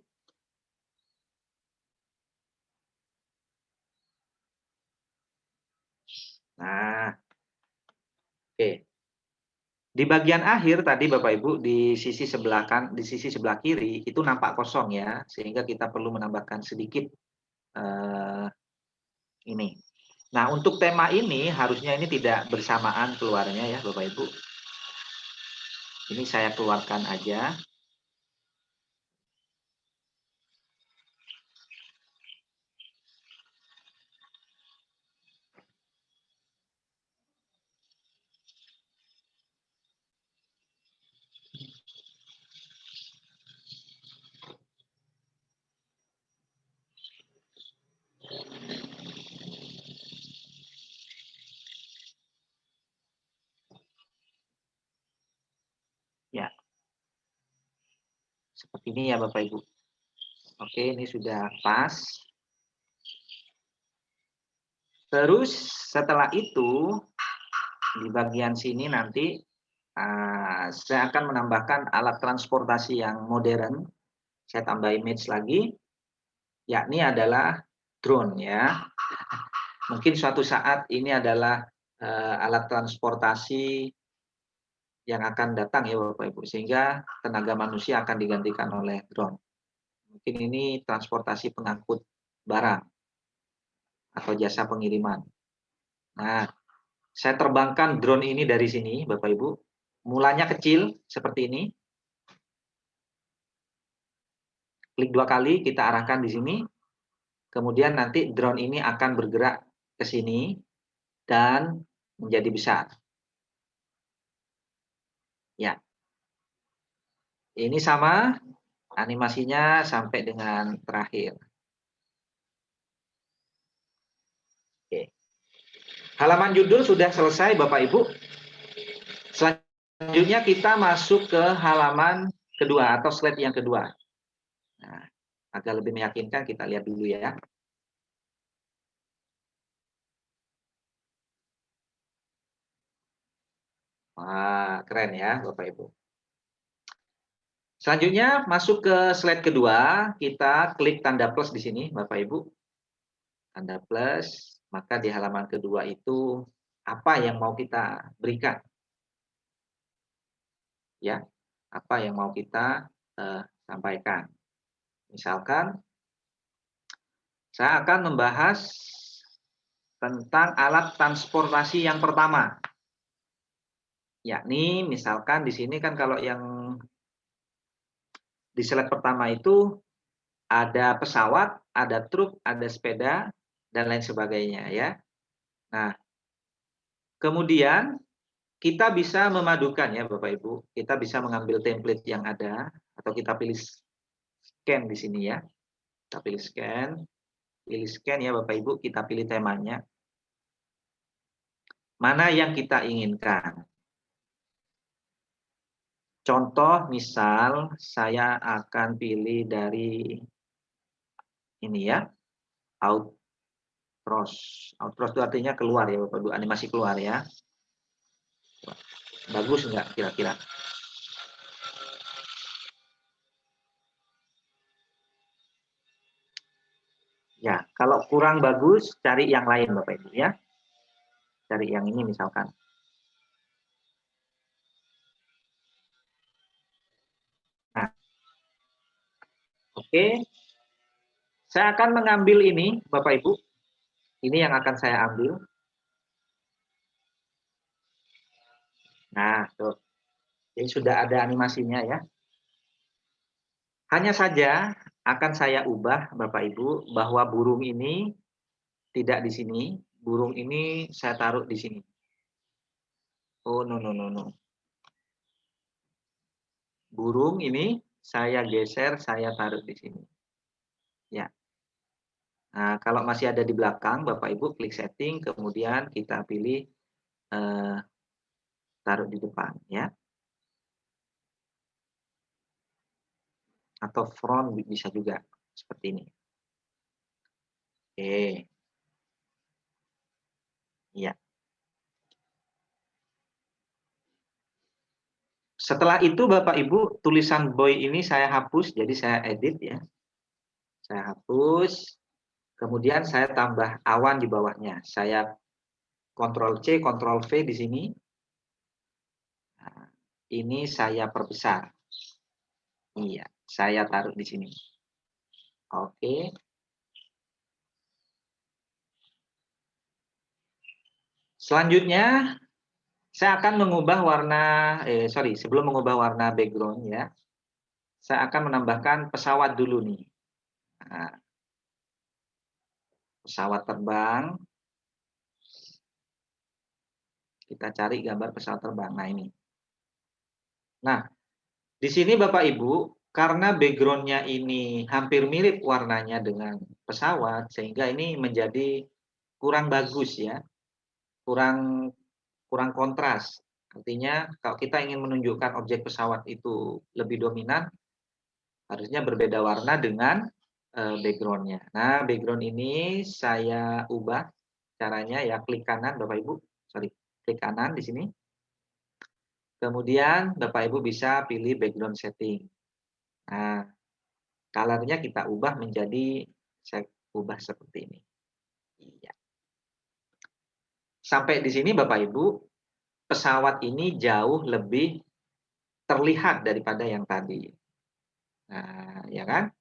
Nah, oke. Di bagian akhir tadi Bapak Ibu di sisi sebelah di sisi sebelah kiri itu nampak kosong ya, sehingga kita perlu menambahkan sedikit ini. Nah, untuk tema ini harusnya ini tidak bersamaan keluarnya ya Bapak Ibu. Ini saya keluarkan aja. Ya. Seperti ini ya Bapak Ibu. Oke, ini sudah pas. Terus setelah itu di bagian sini nanti saya akan menambahkan alat transportasi yang modern. Saya tambah image lagi, yakni adalah drone ya. Mungkin suatu saat ini adalah alat transportasi yang akan datang ya Bapak Ibu, sehingga tenaga manusia akan digantikan oleh drone. Mungkin ini transportasi pengangkut barang atau jasa pengiriman. Nah, saya terbangkan drone ini dari sini Bapak Ibu. Mulanya kecil seperti ini. Klik 2 kali, kita arahkan di sini. Kemudian nanti drone ini akan bergerak ke sini dan menjadi besar. Ya. Ini sama animasinya sampai dengan terakhir. Oke. Halaman judul sudah selesai Bapak Ibu. Selanjutnya kita masuk ke halaman kedua atau slide yang kedua. Nah, agar lebih meyakinkan kita lihat dulu ya. Wah, keren ya Bapak Ibu. Selanjutnya masuk ke slide kedua, kita klik tanda plus di sini Bapak Ibu. Tanda plus, maka di halaman kedua itu apa yang mau kita berikan? Ya, apa yang mau kita sampaikan? Misalkan saya akan membahas tentang alat transportasi yang pertama. Yakni misalkan di sini kan kalau yang di slide pertama itu ada pesawat, ada truk, ada sepeda, dan lain sebagainya ya. Nah, kemudian kita bisa memadukan ya Bapak Ibu. Kita bisa mengambil template yang ada atau kita pilih scan di sini ya. Kita pilih scan ya Bapak Ibu, kita pilih temanya. Mana yang kita inginkan. Contoh misal saya akan pilih dari ini ya, outcross. Outcross itu artinya keluar ya Bapak Ibu, animasi keluar ya. Bagus enggak kira-kira? Ya, kalau kurang bagus cari yang lain Bapak Ibu ya. Cari yang ini misalkan. Nah, oke. Saya akan mengambil ini Bapak Ibu. Ini yang akan saya ambil. Nah, tuh. Jadi sudah ada animasinya ya. Hanya saja akan saya ubah Bapak Ibu bahwa burung ini tidak di sini, burung ini saya taruh di sini. Oh, no, no, no, no. Burung ini saya geser, saya taruh di sini. Ya. Nah, kalau masih ada di belakang, Bapak Ibu klik setting, kemudian kita pilih taruh di depan, ya. Atau front bisa juga seperti ini. Oke. Ya. Setelah itu Bapak Ibu, tulisan boy ini saya hapus, jadi saya edit ya. Saya hapus, kemudian saya tambah awan di bawahnya. Saya Ctrl C, Ctrl V di sini. Nah, ini saya perbesar. Iya, saya taruh di sini. Oke. Selanjutnya, saya akan mengubah warna, sebelum mengubah warna background ya, saya akan menambahkan pesawat dulu nih. Nah, pesawat terbang. Kita cari gambar pesawat terbang. Nah, ini. Nah, di sini Bapak Ibu, karena background-nya ini hampir mirip warnanya dengan pesawat, sehingga ini menjadi kurang bagus ya. Kurang kontras. Artinya kalau kita ingin menunjukkan objek pesawat itu lebih dominan, harusnya berbeda warna dengan background-nya. Nah, background ini saya ubah caranya ya, klik kanan Bapak Ibu, klik kanan di sini. Kemudian Bapak Ibu bisa pilih background setting. Nah, color-nya kita ubah menjadi, saya ubah seperti ini. Iya. Sampai di sini Bapak Ibu, pesawat ini jauh lebih terlihat daripada yang tadi. Nah, ya kan?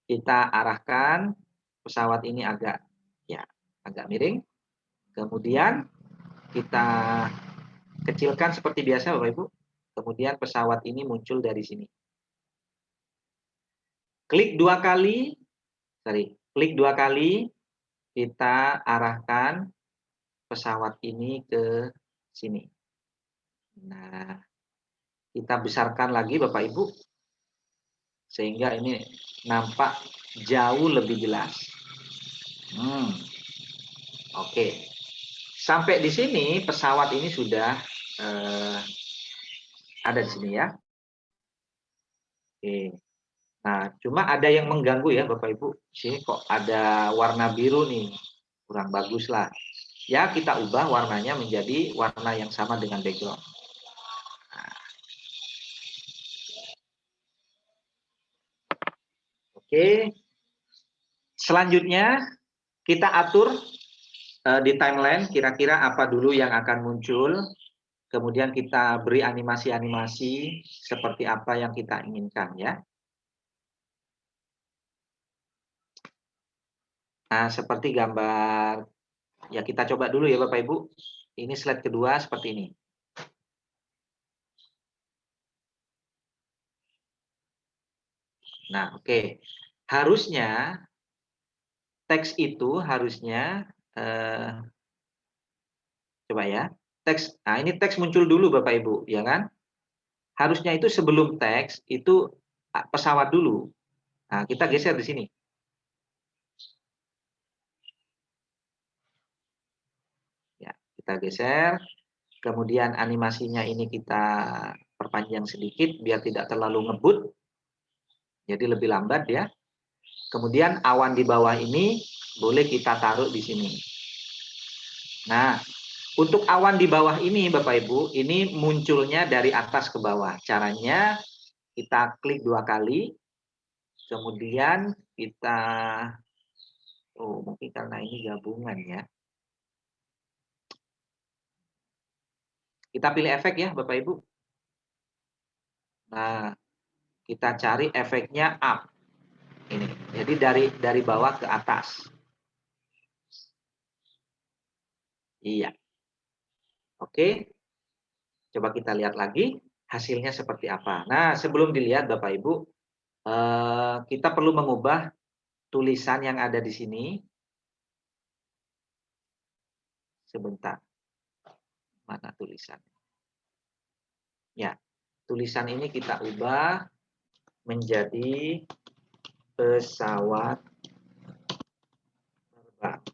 Kita arahkan pesawat ini agak miring. Kemudian kita kecilkan seperti biasa Bapak Ibu. Kemudian pesawat ini muncul dari sini. Klik dua kali, kita arahkan pesawat ini ke sini. Nah, kita besarkan lagi Bapak Ibu, sehingga ini nampak jauh lebih jelas. Oke. Sampai di sini pesawat ini sudah ada di sini ya. Oke. Nah, cuma ada yang mengganggu ya Bapak Ibu. Sini kok ada warna biru nih. Kurang bagus lah. Ya, kita ubah warnanya menjadi warna yang sama dengan background. Nah. Oke. Selanjutnya kita atur di timeline kira-kira apa dulu yang akan muncul. Kemudian kita beri animasi-animasi seperti apa yang kita inginkan ya. Nah, seperti gambar, ya kita coba dulu ya Bapak Ibu. Ini slide kedua seperti ini. Nah, oke. Harusnya, teks itu harusnya, coba ya. Nah ini teks muncul dulu Bapak Ibu, ya kan? Harusnya itu sebelum teks, itu pesawat dulu. Nah, kita geser di sini. Ya, kita geser. Kemudian animasinya ini kita perpanjang sedikit biar tidak terlalu ngebut. Jadi lebih lambat ya. Kemudian awan di bawah ini boleh kita taruh di sini. Nah, untuk awan di bawah ini Bapak Ibu, ini munculnya dari atas ke bawah. Caranya kita klik dua kali. Kemudian kita, mungkin karena ini gabungan ya. Kita pilih efek ya Bapak Ibu. Nah, kita cari efeknya up. Ini. Jadi dari bawah ke atas. Iya. Oke. Coba kita lihat lagi hasilnya seperti apa. Nah, sebelum dilihat Bapak Ibu, kita perlu mengubah tulisan yang ada di sini. Sebentar. Mana tulisan? Ya, tulisan ini kita ubah menjadi pesawat terbang.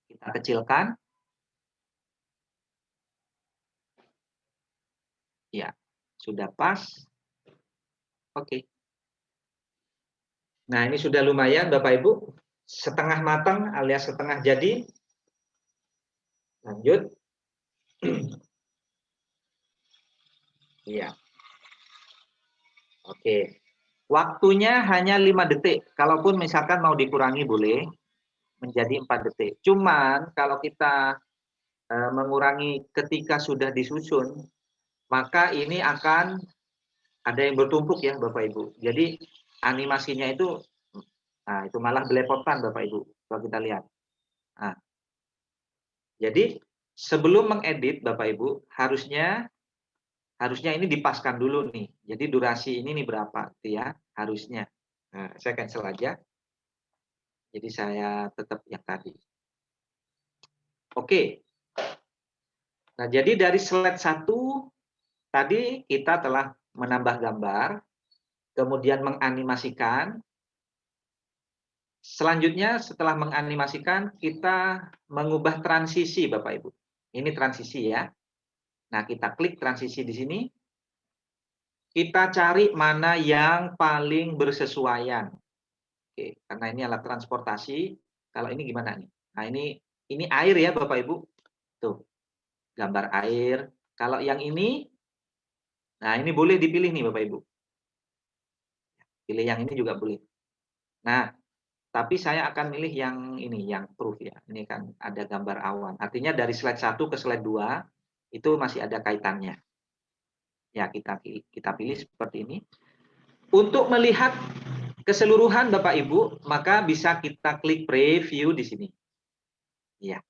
Kita kecilkan. Ya, sudah pas. Oke. Nah, ini sudah lumayan Bapak Ibu. Setengah matang alias setengah jadi. Lanjut. Iya. Oke. Waktunya hanya 5 detik. Kalaupun misalkan mau dikurangi boleh menjadi 4 detik. Cuman kalau kita mengurangi ketika sudah disusun, maka ini akan ada yang bertumpuk ya Bapak Ibu. Jadi animasinya itu, nah itu malah belepotan Bapak Ibu. Kalau kita lihat. Nah, jadi sebelum mengedit Bapak Ibu, harusnya ini dipaskan dulu nih. Jadi durasi ini nih berapa gitu ya, harusnya. Nah, saya cancel aja. Jadi saya tetap yang tadi. Oke. Nah, jadi dari slide 1 tadi kita telah menambah gambar, kemudian menganimasikan. Selanjutnya setelah menganimasikan, kita mengubah transisi Bapak Ibu. Ini transisi ya. Nah, kita klik transisi di sini. Kita cari mana yang paling bersesuaian. Oke, karena ini alat transportasi. Kalau ini gimana nih? Nah, ini air ya Bapak Ibu. Tuh, gambar air. Kalau yang ini, nah ini boleh dipilih nih Bapak Ibu. Pilih yang ini juga boleh. Nah, tapi saya akan milih yang ini, yang proof ya. Ini kan ada gambar awan. Artinya dari slide 1 ke slide 2 itu masih ada kaitannya. Ya, kita pilih seperti ini. Untuk melihat keseluruhan Bapak Ibu, maka bisa kita klik preview di sini. Ya.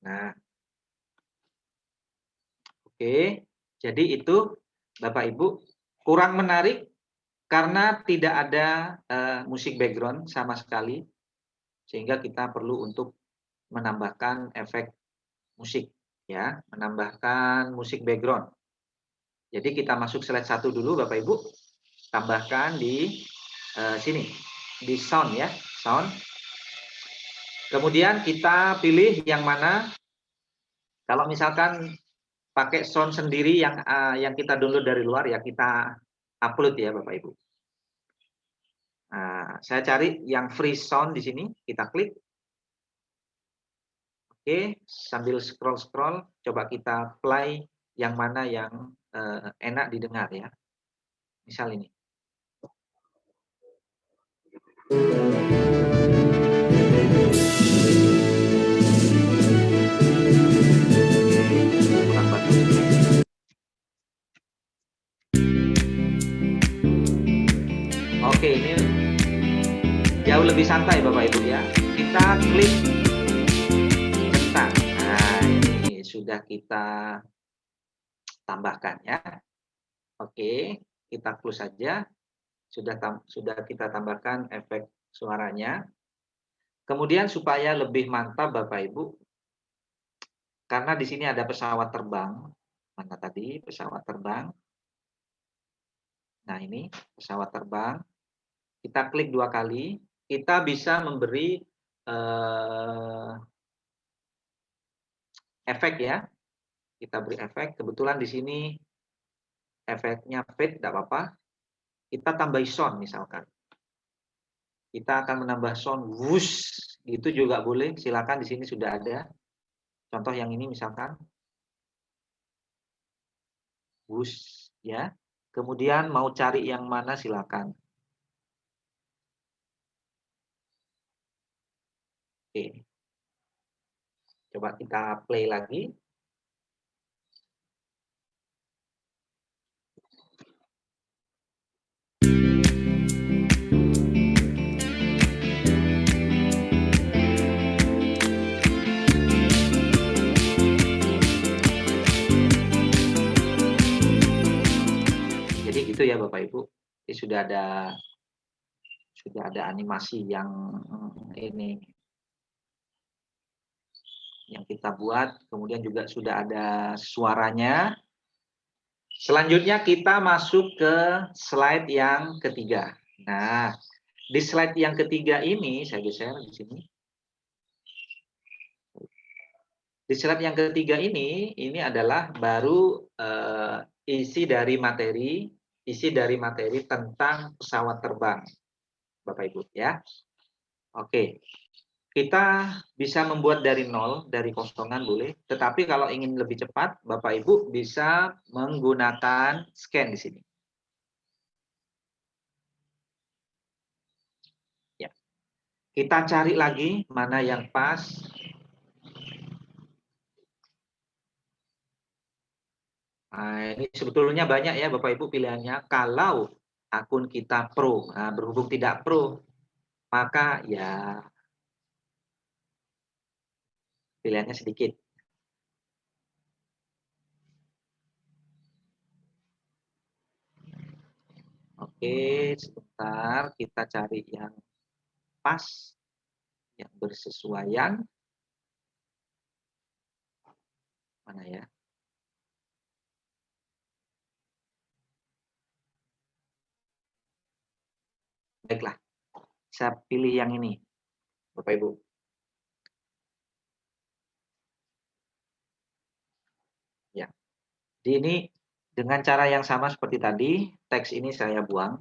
Nah, oke. Jadi itu Bapak Ibu kurang menarik karena tidak ada musik background sama sekali, sehingga kita perlu untuk menambahkan efek musik, ya, menambahkan musik background. Jadi kita masuk slide 1 dulu Bapak Ibu, tambahkan di sini, di sound ya, sound. Kemudian kita pilih yang mana. Kalau misalkan pakai sound sendiri yang kita download dari luar ya kita upload ya Bapak Ibu. Nah, saya cari yang free sound di sini, kita klik. Oke, sambil scroll-scroll, coba kita play yang mana yang enak didengar ya. Misal ini. Kurang bagus. Oke, ini jauh lebih santai Bapak Ibu ya. Kita klik centang. Nah, ini sudah kita tambahkan ya. Oke, kita close saja. Sudah kita tambahkan efek suaranya. Kemudian supaya lebih mantap Bapak Ibu, karena di sini ada pesawat terbang. Mana tadi pesawat terbang? Nah, ini pesawat terbang. Kita klik 2 kali. Kita bisa memberi efek ya. Kita beri efek. Kebetulan di sini efeknya fade, tidak apa-apa. Kita tambah sound misalkan. Kita akan menambah sound wush, itu juga boleh. Silakan di sini sudah ada. Contoh yang ini misalkan wush ya. Kemudian mau cari yang mana silakan. Oke. Coba kita play lagi. Bapak Ibu. Ini sudah ada animasi yang ini yang kita buat, kemudian juga sudah ada suaranya. Selanjutnya kita masuk ke slide yang ketiga. Nah, di slide yang ketiga ini saya geser di sini. Di slide yang ketiga ini adalah baru isi dari materi tentang pesawat terbang, Bapak Ibu ya. Oke, kita bisa membuat dari nol, dari kosongan boleh. Tetapi kalau ingin lebih cepat, Bapak Ibu bisa menggunakan scan di sini. Ya, kita cari lagi mana yang pas. Nah, ini sebetulnya banyak ya Bapak Ibu pilihannya. Kalau akun kita pro, nah, berhubung tidak pro, maka ya pilihannya sedikit. Oke, sebentar kita cari yang pas, yang bersesuaian. Mana ya? Baiklah, saya pilih yang ini, Bapak Ibu. Ya, jadi ini dengan cara yang sama seperti tadi, teks ini saya buang.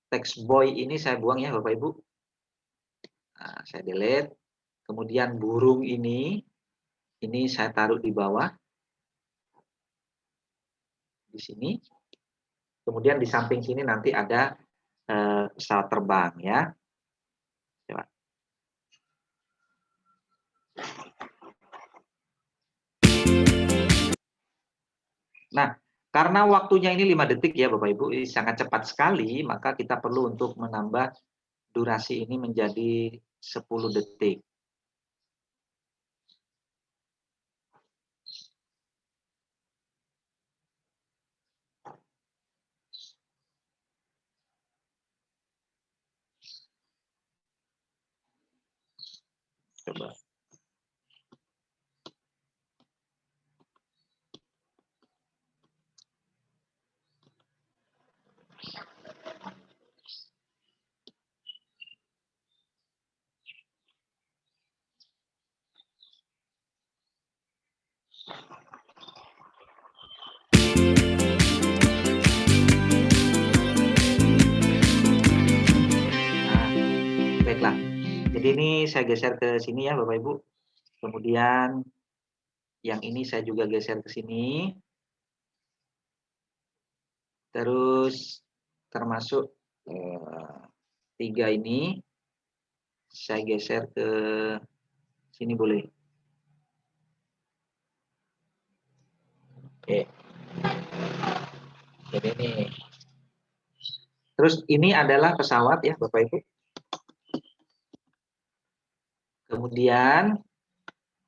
Teks boy ini saya buang ya Bapak Ibu. Nah, saya delete. Kemudian burung ini saya taruh di bawah. Di sini. Kemudian di samping sini nanti ada pesawat terbang ya. Coba. Nah, karena waktunya ini 5 detik ya Bapak Ibu, ini sangat cepat sekali, maka kita perlu untuk menambah durasi ini menjadi 10 detik. Coba. Baiklah, jadi ini saya geser ke sini ya Bapak Ibu. Kemudian yang ini saya juga geser ke sini. Terus termasuk 3 ini saya geser ke sini boleh. Oke. Jadi ini. Terus ini adalah pesawat ya Bapak Ibu. Kemudian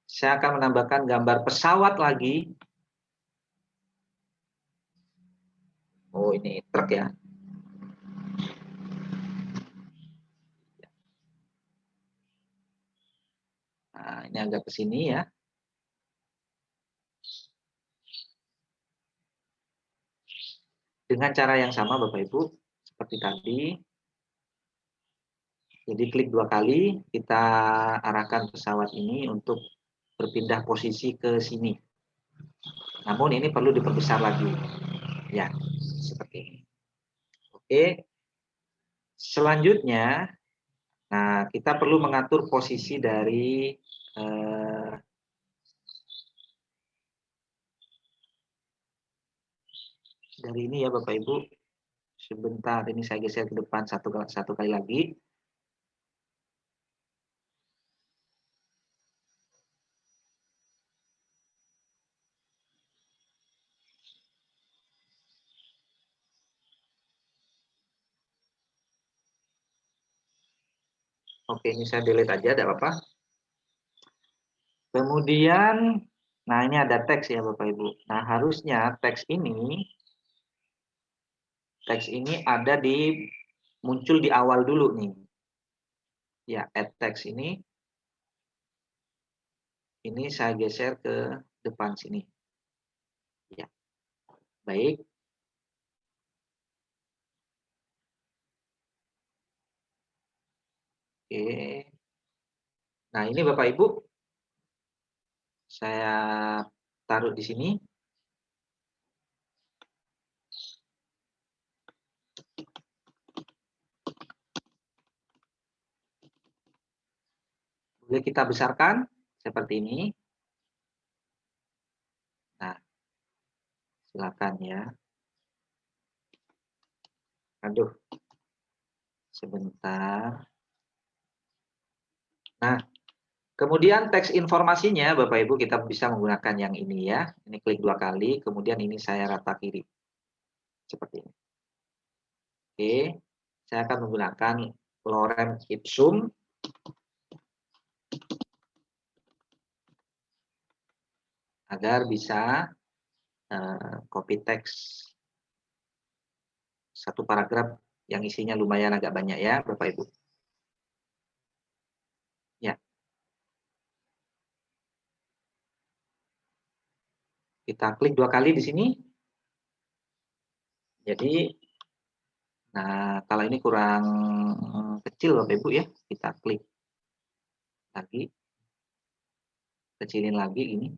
saya akan menambahkan gambar pesawat lagi. Oh, ini truk ya. Nah, ini agak ke sini ya. Dengan cara yang sama Bapak Ibu, seperti tadi. Jadi klik 2 kali, kita arahkan pesawat ini untuk berpindah posisi ke sini. Namun ini perlu diperbesar lagi. Ya, seperti ini. Oke. Selanjutnya, nah kita perlu mengatur posisi dari ini ya Bapak Ibu. Sebentar, ini saya geser ke depan satu kali lagi. Oke, ini saya delete aja, tidak apa-apa. Kemudian, nah ini ada teks ya Bapak Ibu. Nah harusnya teks ini teks ini ada muncul di awal dulu nih. Ya, add text ini saya geser ke depan sini. Ya, baik. Oke. Nah, ini Bapak Ibu, saya taruh di sini. Boleh kita besarkan seperti ini. Nah, silakan ya. Aduh, sebentar. Nah, kemudian teks informasinya Bapak Ibu kita bisa menggunakan yang ini ya. Ini klik 2 kali, kemudian ini saya rata kiri. Seperti ini. Oke, saya akan menggunakan lorem ipsum. Agar bisa copy teks satu paragraf yang isinya lumayan agak banyak ya Bapak Ibu. Ya. Kita klik 2 kali di sini. Jadi, nah kalau ini kurang kecil Bapak Ibu ya, kita klik lagi. Kecilin lagi ini.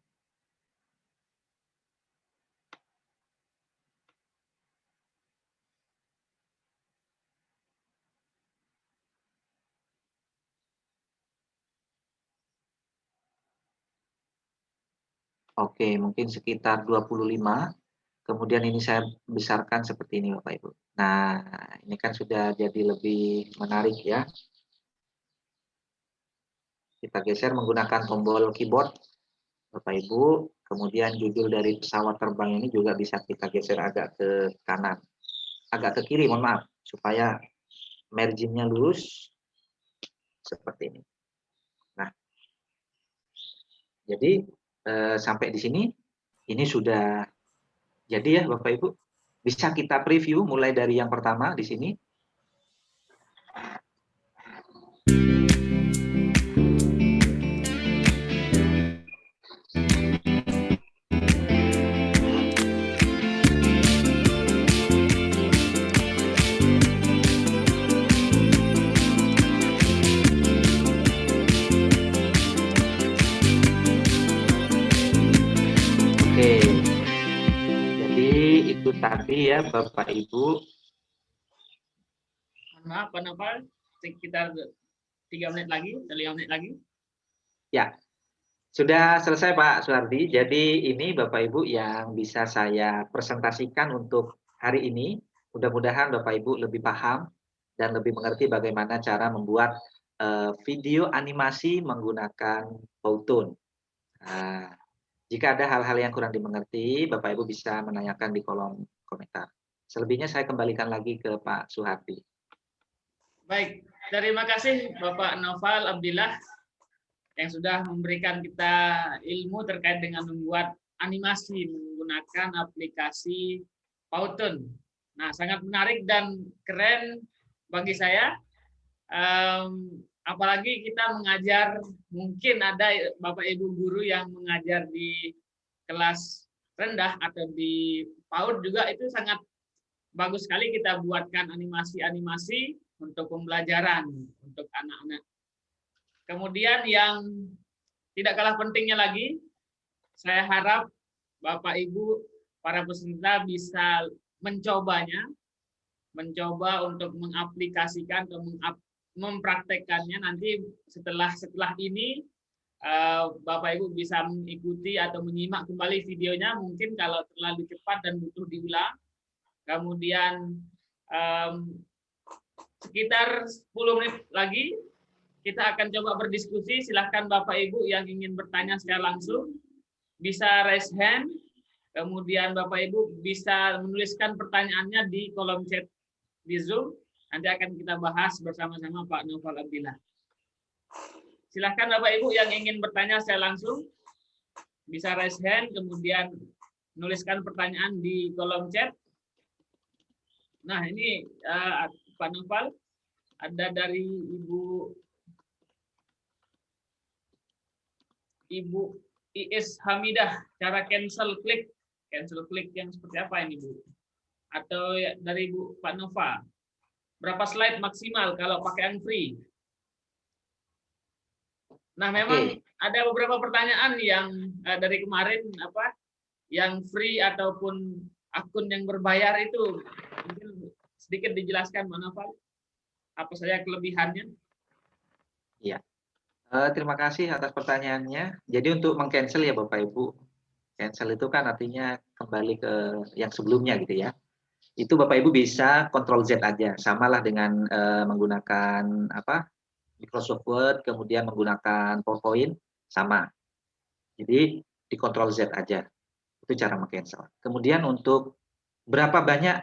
Oke, mungkin sekitar 25. Kemudian ini saya besarkan seperti ini Bapak Ibu. Nah, ini kan sudah jadi lebih menarik ya. Kita geser menggunakan tombol keyboard Bapak Ibu. Kemudian judul dari pesawat terbang ini juga bisa kita geser agak ke kanan. Agak ke kiri, mohon maaf. Supaya marginnya lurus. Seperti ini. Nah, jadi sampai di sini, ini sudah jadi ya Bapak Ibu. Bisa kita preview mulai dari yang pertama di sini. Itu tadi ya Bapak Ibu. Maaf, Pak Noval, sekitar 3 menit lagi, 5 menit lagi. Ya, sudah selesai Pak Suhardi. Jadi ini Bapak Ibu yang bisa saya presentasikan untuk hari ini. Mudah-mudahan Bapak Ibu lebih paham dan lebih mengerti bagaimana cara membuat video animasi menggunakan Powtoon. Nah, jika ada hal-hal yang kurang dimengerti, Bapak Ibu bisa menanyakan di kolom komentar. Selebihnya saya kembalikan lagi ke Pak Suhardi. Baik, terima kasih Bapak Noval Abdillah yang sudah memberikan kita ilmu terkait dengan membuat animasi menggunakan aplikasi Powtoon. Nah, sangat menarik dan keren bagi saya. Apalagi kita mengajar, mungkin ada Bapak Ibu guru yang mengajar di kelas rendah atau di PAUD juga, itu sangat bagus sekali kita buatkan animasi-animasi untuk pembelajaran untuk anak-anak. Kemudian yang tidak kalah pentingnya lagi, saya harap Bapak Ibu para peserta bisa mencoba untuk mengaplikasikan atau mempraktekkannya. Nanti setelah ini Bapak Ibu bisa mengikuti atau menyimak kembali videonya, mungkin kalau terlalu cepat dan butuh diulang. Kemudian sekitar 10 menit lagi kita akan coba berdiskusi. Silahkan Bapak Ibu yang ingin bertanya secara langsung bisa raise hand. Kemudian Bapak Ibu bisa menuliskan pertanyaannya di kolom chat di Zoom. Nanti akan kita bahas bersama-sama Pak Noval Abdillah. Silahkan Bapak Ibu yang ingin bertanya secara langsung bisa raise hand, kemudian menuliskan pertanyaan di kolom chat. Nah, ini Pak Noval, ada dari Ibu Iis Hamidah, cara cancel klik yang seperti apa ini, Bu? Atau dari Pak Nova, berapa slide maksimal kalau pakai free? Nah, memang ada beberapa pertanyaan yang dari kemarin yang free ataupun akun yang berbayar itu, mungkin sedikit dijelaskan Pak Nova, apa saja kelebihannya? Iya. Terima kasih atas pertanyaannya. Jadi untuk meng-cancel ya Bapak Ibu, cancel itu kan artinya kembali ke yang sebelumnya gitu ya. Itu Bapak Ibu bisa Ctrl Z aja, samalah dengan menggunakan Microsoft Word, kemudian menggunakan PowerPoint, sama. Jadi di Ctrl Z aja, itu cara meng-cancel. Kemudian untuk berapa banyak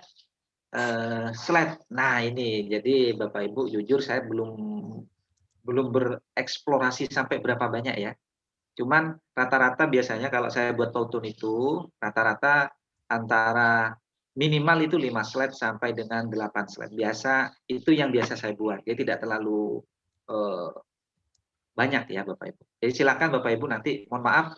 slide, nah ini jadi Bapak Ibu jujur saya belum bereksplorasi sampai berapa banyak ya. Cuman rata-rata biasanya kalau saya buat PowerPoint itu rata-rata antara minimal itu 5 slide sampai dengan 8 slide. Biasa itu yang biasa saya buat. Jadi tidak terlalu banyak ya Bapak Ibu. Jadi silakan Bapak Ibu nanti, mohon maaf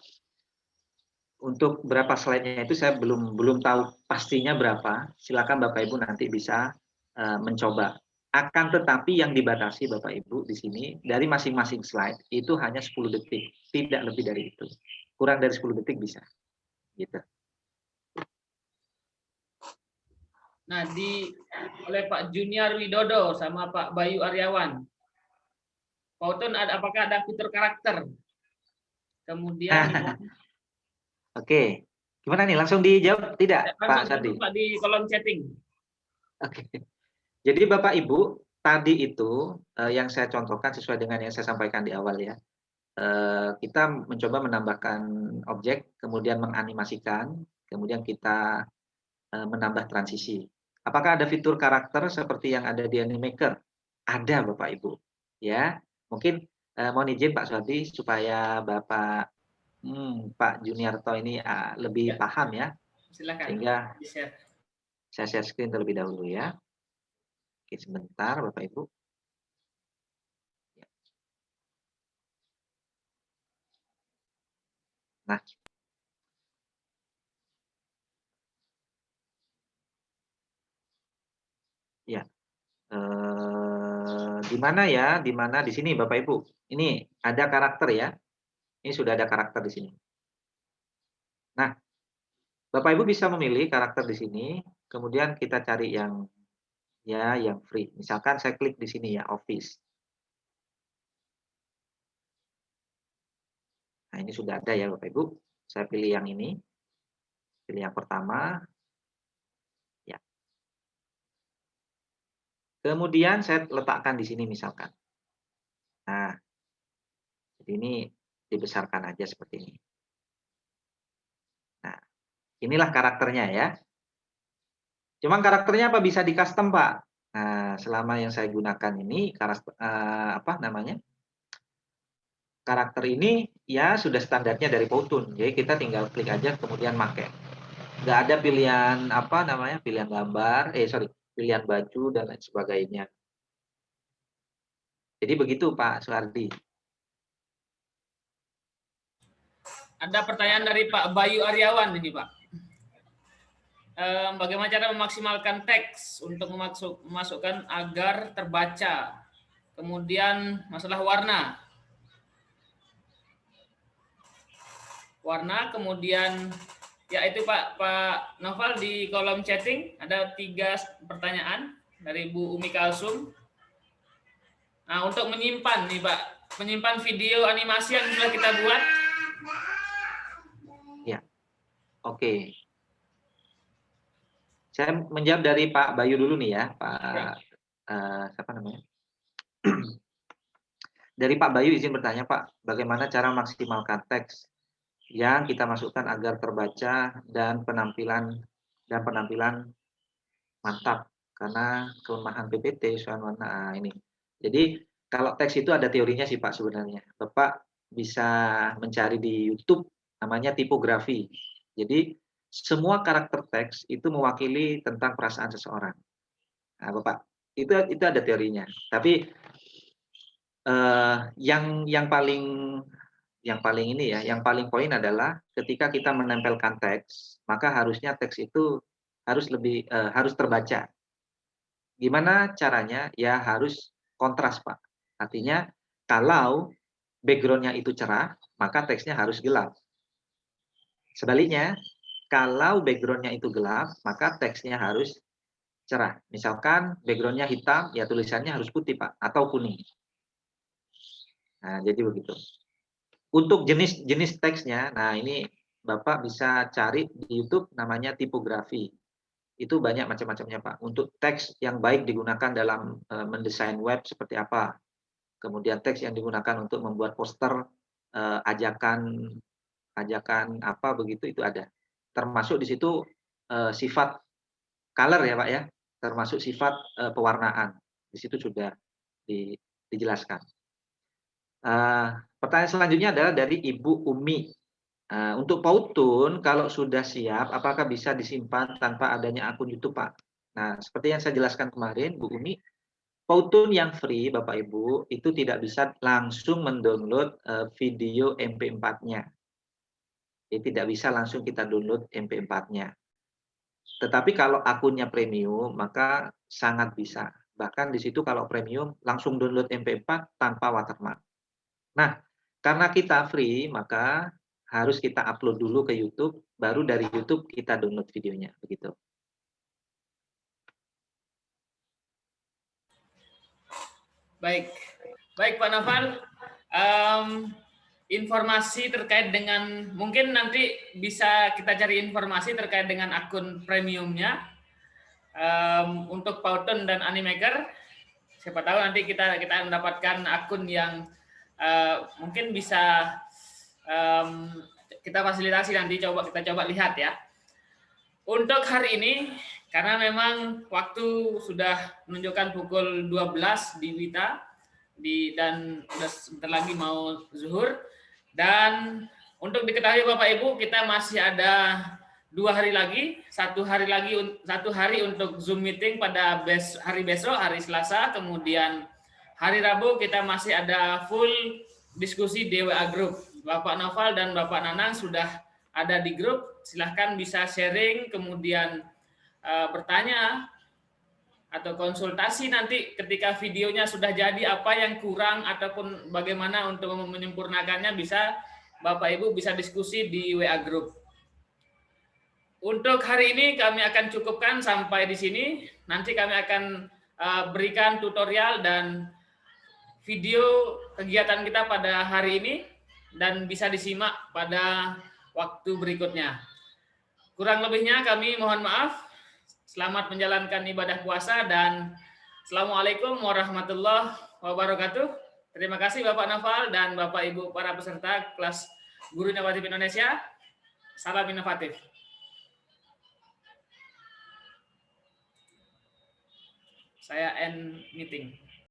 untuk berapa slide-nya itu saya belum tahu pastinya berapa. Silakan Bapak Ibu nanti bisa mencoba. Akan tetapi yang dibatasi Bapak Ibu di sini dari masing-masing slide itu hanya 10 detik, tidak lebih dari itu. Kurang dari 10 detik bisa. Gitu. Nah, oleh Pak Junior Widodo sama Pak Bayu Aryawan. Pauton apakah ada fitur karakter? Kemudian Oke. Gimana nih? Langsung dijawab tidak, Pak Sardi? Pak di kolom chatting. Oke. Jadi Bapak Ibu, tadi itu yang saya contohkan sesuai dengan yang saya sampaikan di awal ya. Kita mencoba menambahkan objek, kemudian menganimasikan, kemudian kita menambah transisi. Apakah ada fitur karakter seperti yang ada di Animaker? Ada Bapak Ibu. Ya, mungkin mohon izin Pak Suhardi supaya Bapak Pak Juniarto ini lebih paham ya. Silakan. Sehingga saya share screen terlebih dahulu ya. Oke, sebentar Bapak Ibu. Nah, ya, di mana ya? Di mana di sini Bapak Ibu? Ini ada karakter ya. Ini sudah ada karakter di sini. Nah, Bapak Ibu bisa memilih karakter di sini, kemudian kita cari yang free. Misalkan saya klik di sini ya, Office. Nah, ini sudah ada ya Bapak Ibu. Saya pilih yang ini. Pilih yang pertama. Ya. Kemudian saya letakkan di sini misalkan. Nah, jadi ini dibesarkan aja seperti ini. Nah, inilah karakternya ya. Cuman karakternya apa bisa di custom Pak? Nah, selama yang saya gunakan ini karakter ini ya sudah standarnya dari Powtoon. Jadi kita tinggal klik aja kemudian pakai. Nggak ada pilihan pilihan gambar, pilihan baju dan lain sebagainya. Jadi begitu Pak Suhardi. Ada pertanyaan dari Pak Bayu Aryawan ini Pak. Bagaimana cara memaksimalkan teks untuk memasukkan agar terbaca? Kemudian masalah warna. Kemudian ya itu Pak Noval di kolom chatting ada 3 pertanyaan dari Bu Umi Kalsum. Nah, untuk menyimpan nih Pak, menyimpan video animasi yang sudah kita buat. Ya, oke. Saya menjawab dari Pak Bayu dulu nih ya, Pak. Siapa namanya? Dari Pak Bayu izin bertanya Pak, bagaimana cara maksimalkan teks yang kita masukkan agar terbaca dan penampilan mantap karena kelemahan PPT soal warna ini. Jadi kalau teks itu ada teorinya sih Pak sebenarnya. Bapak bisa mencari di YouTube namanya tipografi. Jadi semua karakter teks itu mewakili tentang perasaan seseorang. Nah, Bapak, itu ada teorinya. Tapi yang paling ini ya, yang paling poin adalah ketika kita menempelkan teks, maka harusnya teks itu harus terbaca. Gimana caranya? Ya harus kontras, Pak. Artinya kalau background-nya itu cerah, maka teksnya harus gelap. Sebaliknya, kalau background-nya itu gelap, maka teksnya harus cerah. Misalkan background-nya hitam, ya tulisannya harus putih, Pak, atau kuning. Nah, jadi begitu. Untuk jenis teksnya, nah ini Bapak bisa cari di YouTube namanya tipografi. Itu banyak macam-macamnya, Pak. Untuk teks yang baik digunakan dalam mendesain web seperti apa. Kemudian teks yang digunakan untuk membuat poster, ajakan apa begitu itu ada. Termasuk di situ sifat color ya, Pak, ya. Termasuk sifat pewarnaan. Di situ sudah dijelaskan. Pertanyaan selanjutnya adalah dari Ibu Umi. Untuk Powtoon kalau sudah siap, apakah bisa disimpan tanpa adanya akun YouTube, Pak? Nah, seperti yang saya jelaskan kemarin, Bu Umi, Powtoon yang free, Bapak Ibu, itu tidak bisa langsung mendownload video MP4-nya. Jadi tidak bisa langsung kita download MP4-nya. Tetapi kalau akunnya premium, maka sangat bisa. Bahkan di situ kalau premium langsung download MP4 tanpa watermark. Nah, karena kita free, maka harus kita upload dulu ke YouTube, baru dari YouTube kita download videonya, begitu. Baik, baik Pak Noval. Informasi terkait dengan, mungkin nanti bisa kita cari informasi terkait dengan akun premiumnya untuk Powtoon dan Animaker. Siapa tahu nanti kita mendapatkan akun yang mungkin bisa kita fasilitasi nanti, kita coba lihat ya. Untuk hari ini, karena memang waktu sudah menunjukkan pukul 12 di Wita, dan sudah sebentar lagi mau zuhur. Dan untuk diketahui Bapak Ibu, kita masih ada 2 hari lagi, satu hari untuk Zoom meeting pada hari besok, hari Selasa, kemudian hari Rabu kita masih ada full diskusi di WA Group. Bapak Noval dan Bapak Nanang sudah ada di grup, silahkan bisa sharing, kemudian bertanya atau konsultasi nanti ketika videonya sudah jadi, apa yang kurang ataupun bagaimana untuk menyempurnakannya, bisa Bapak Ibu bisa diskusi di WA Group. Untuk hari ini kami akan cukupkan sampai di sini. Nanti kami akan berikan tutorial dan video kegiatan kita pada hari ini dan bisa disimak pada waktu berikutnya. Kurang lebihnya kami mohon maaf. Selamat menjalankan ibadah puasa dan Assalamualaikum warahmatullahi wabarakatuh. Terima kasih Bapak Noval dan Bapak Ibu para peserta kelas Guru Inovatif Indonesia. Salam inovatif. Saya end meeting.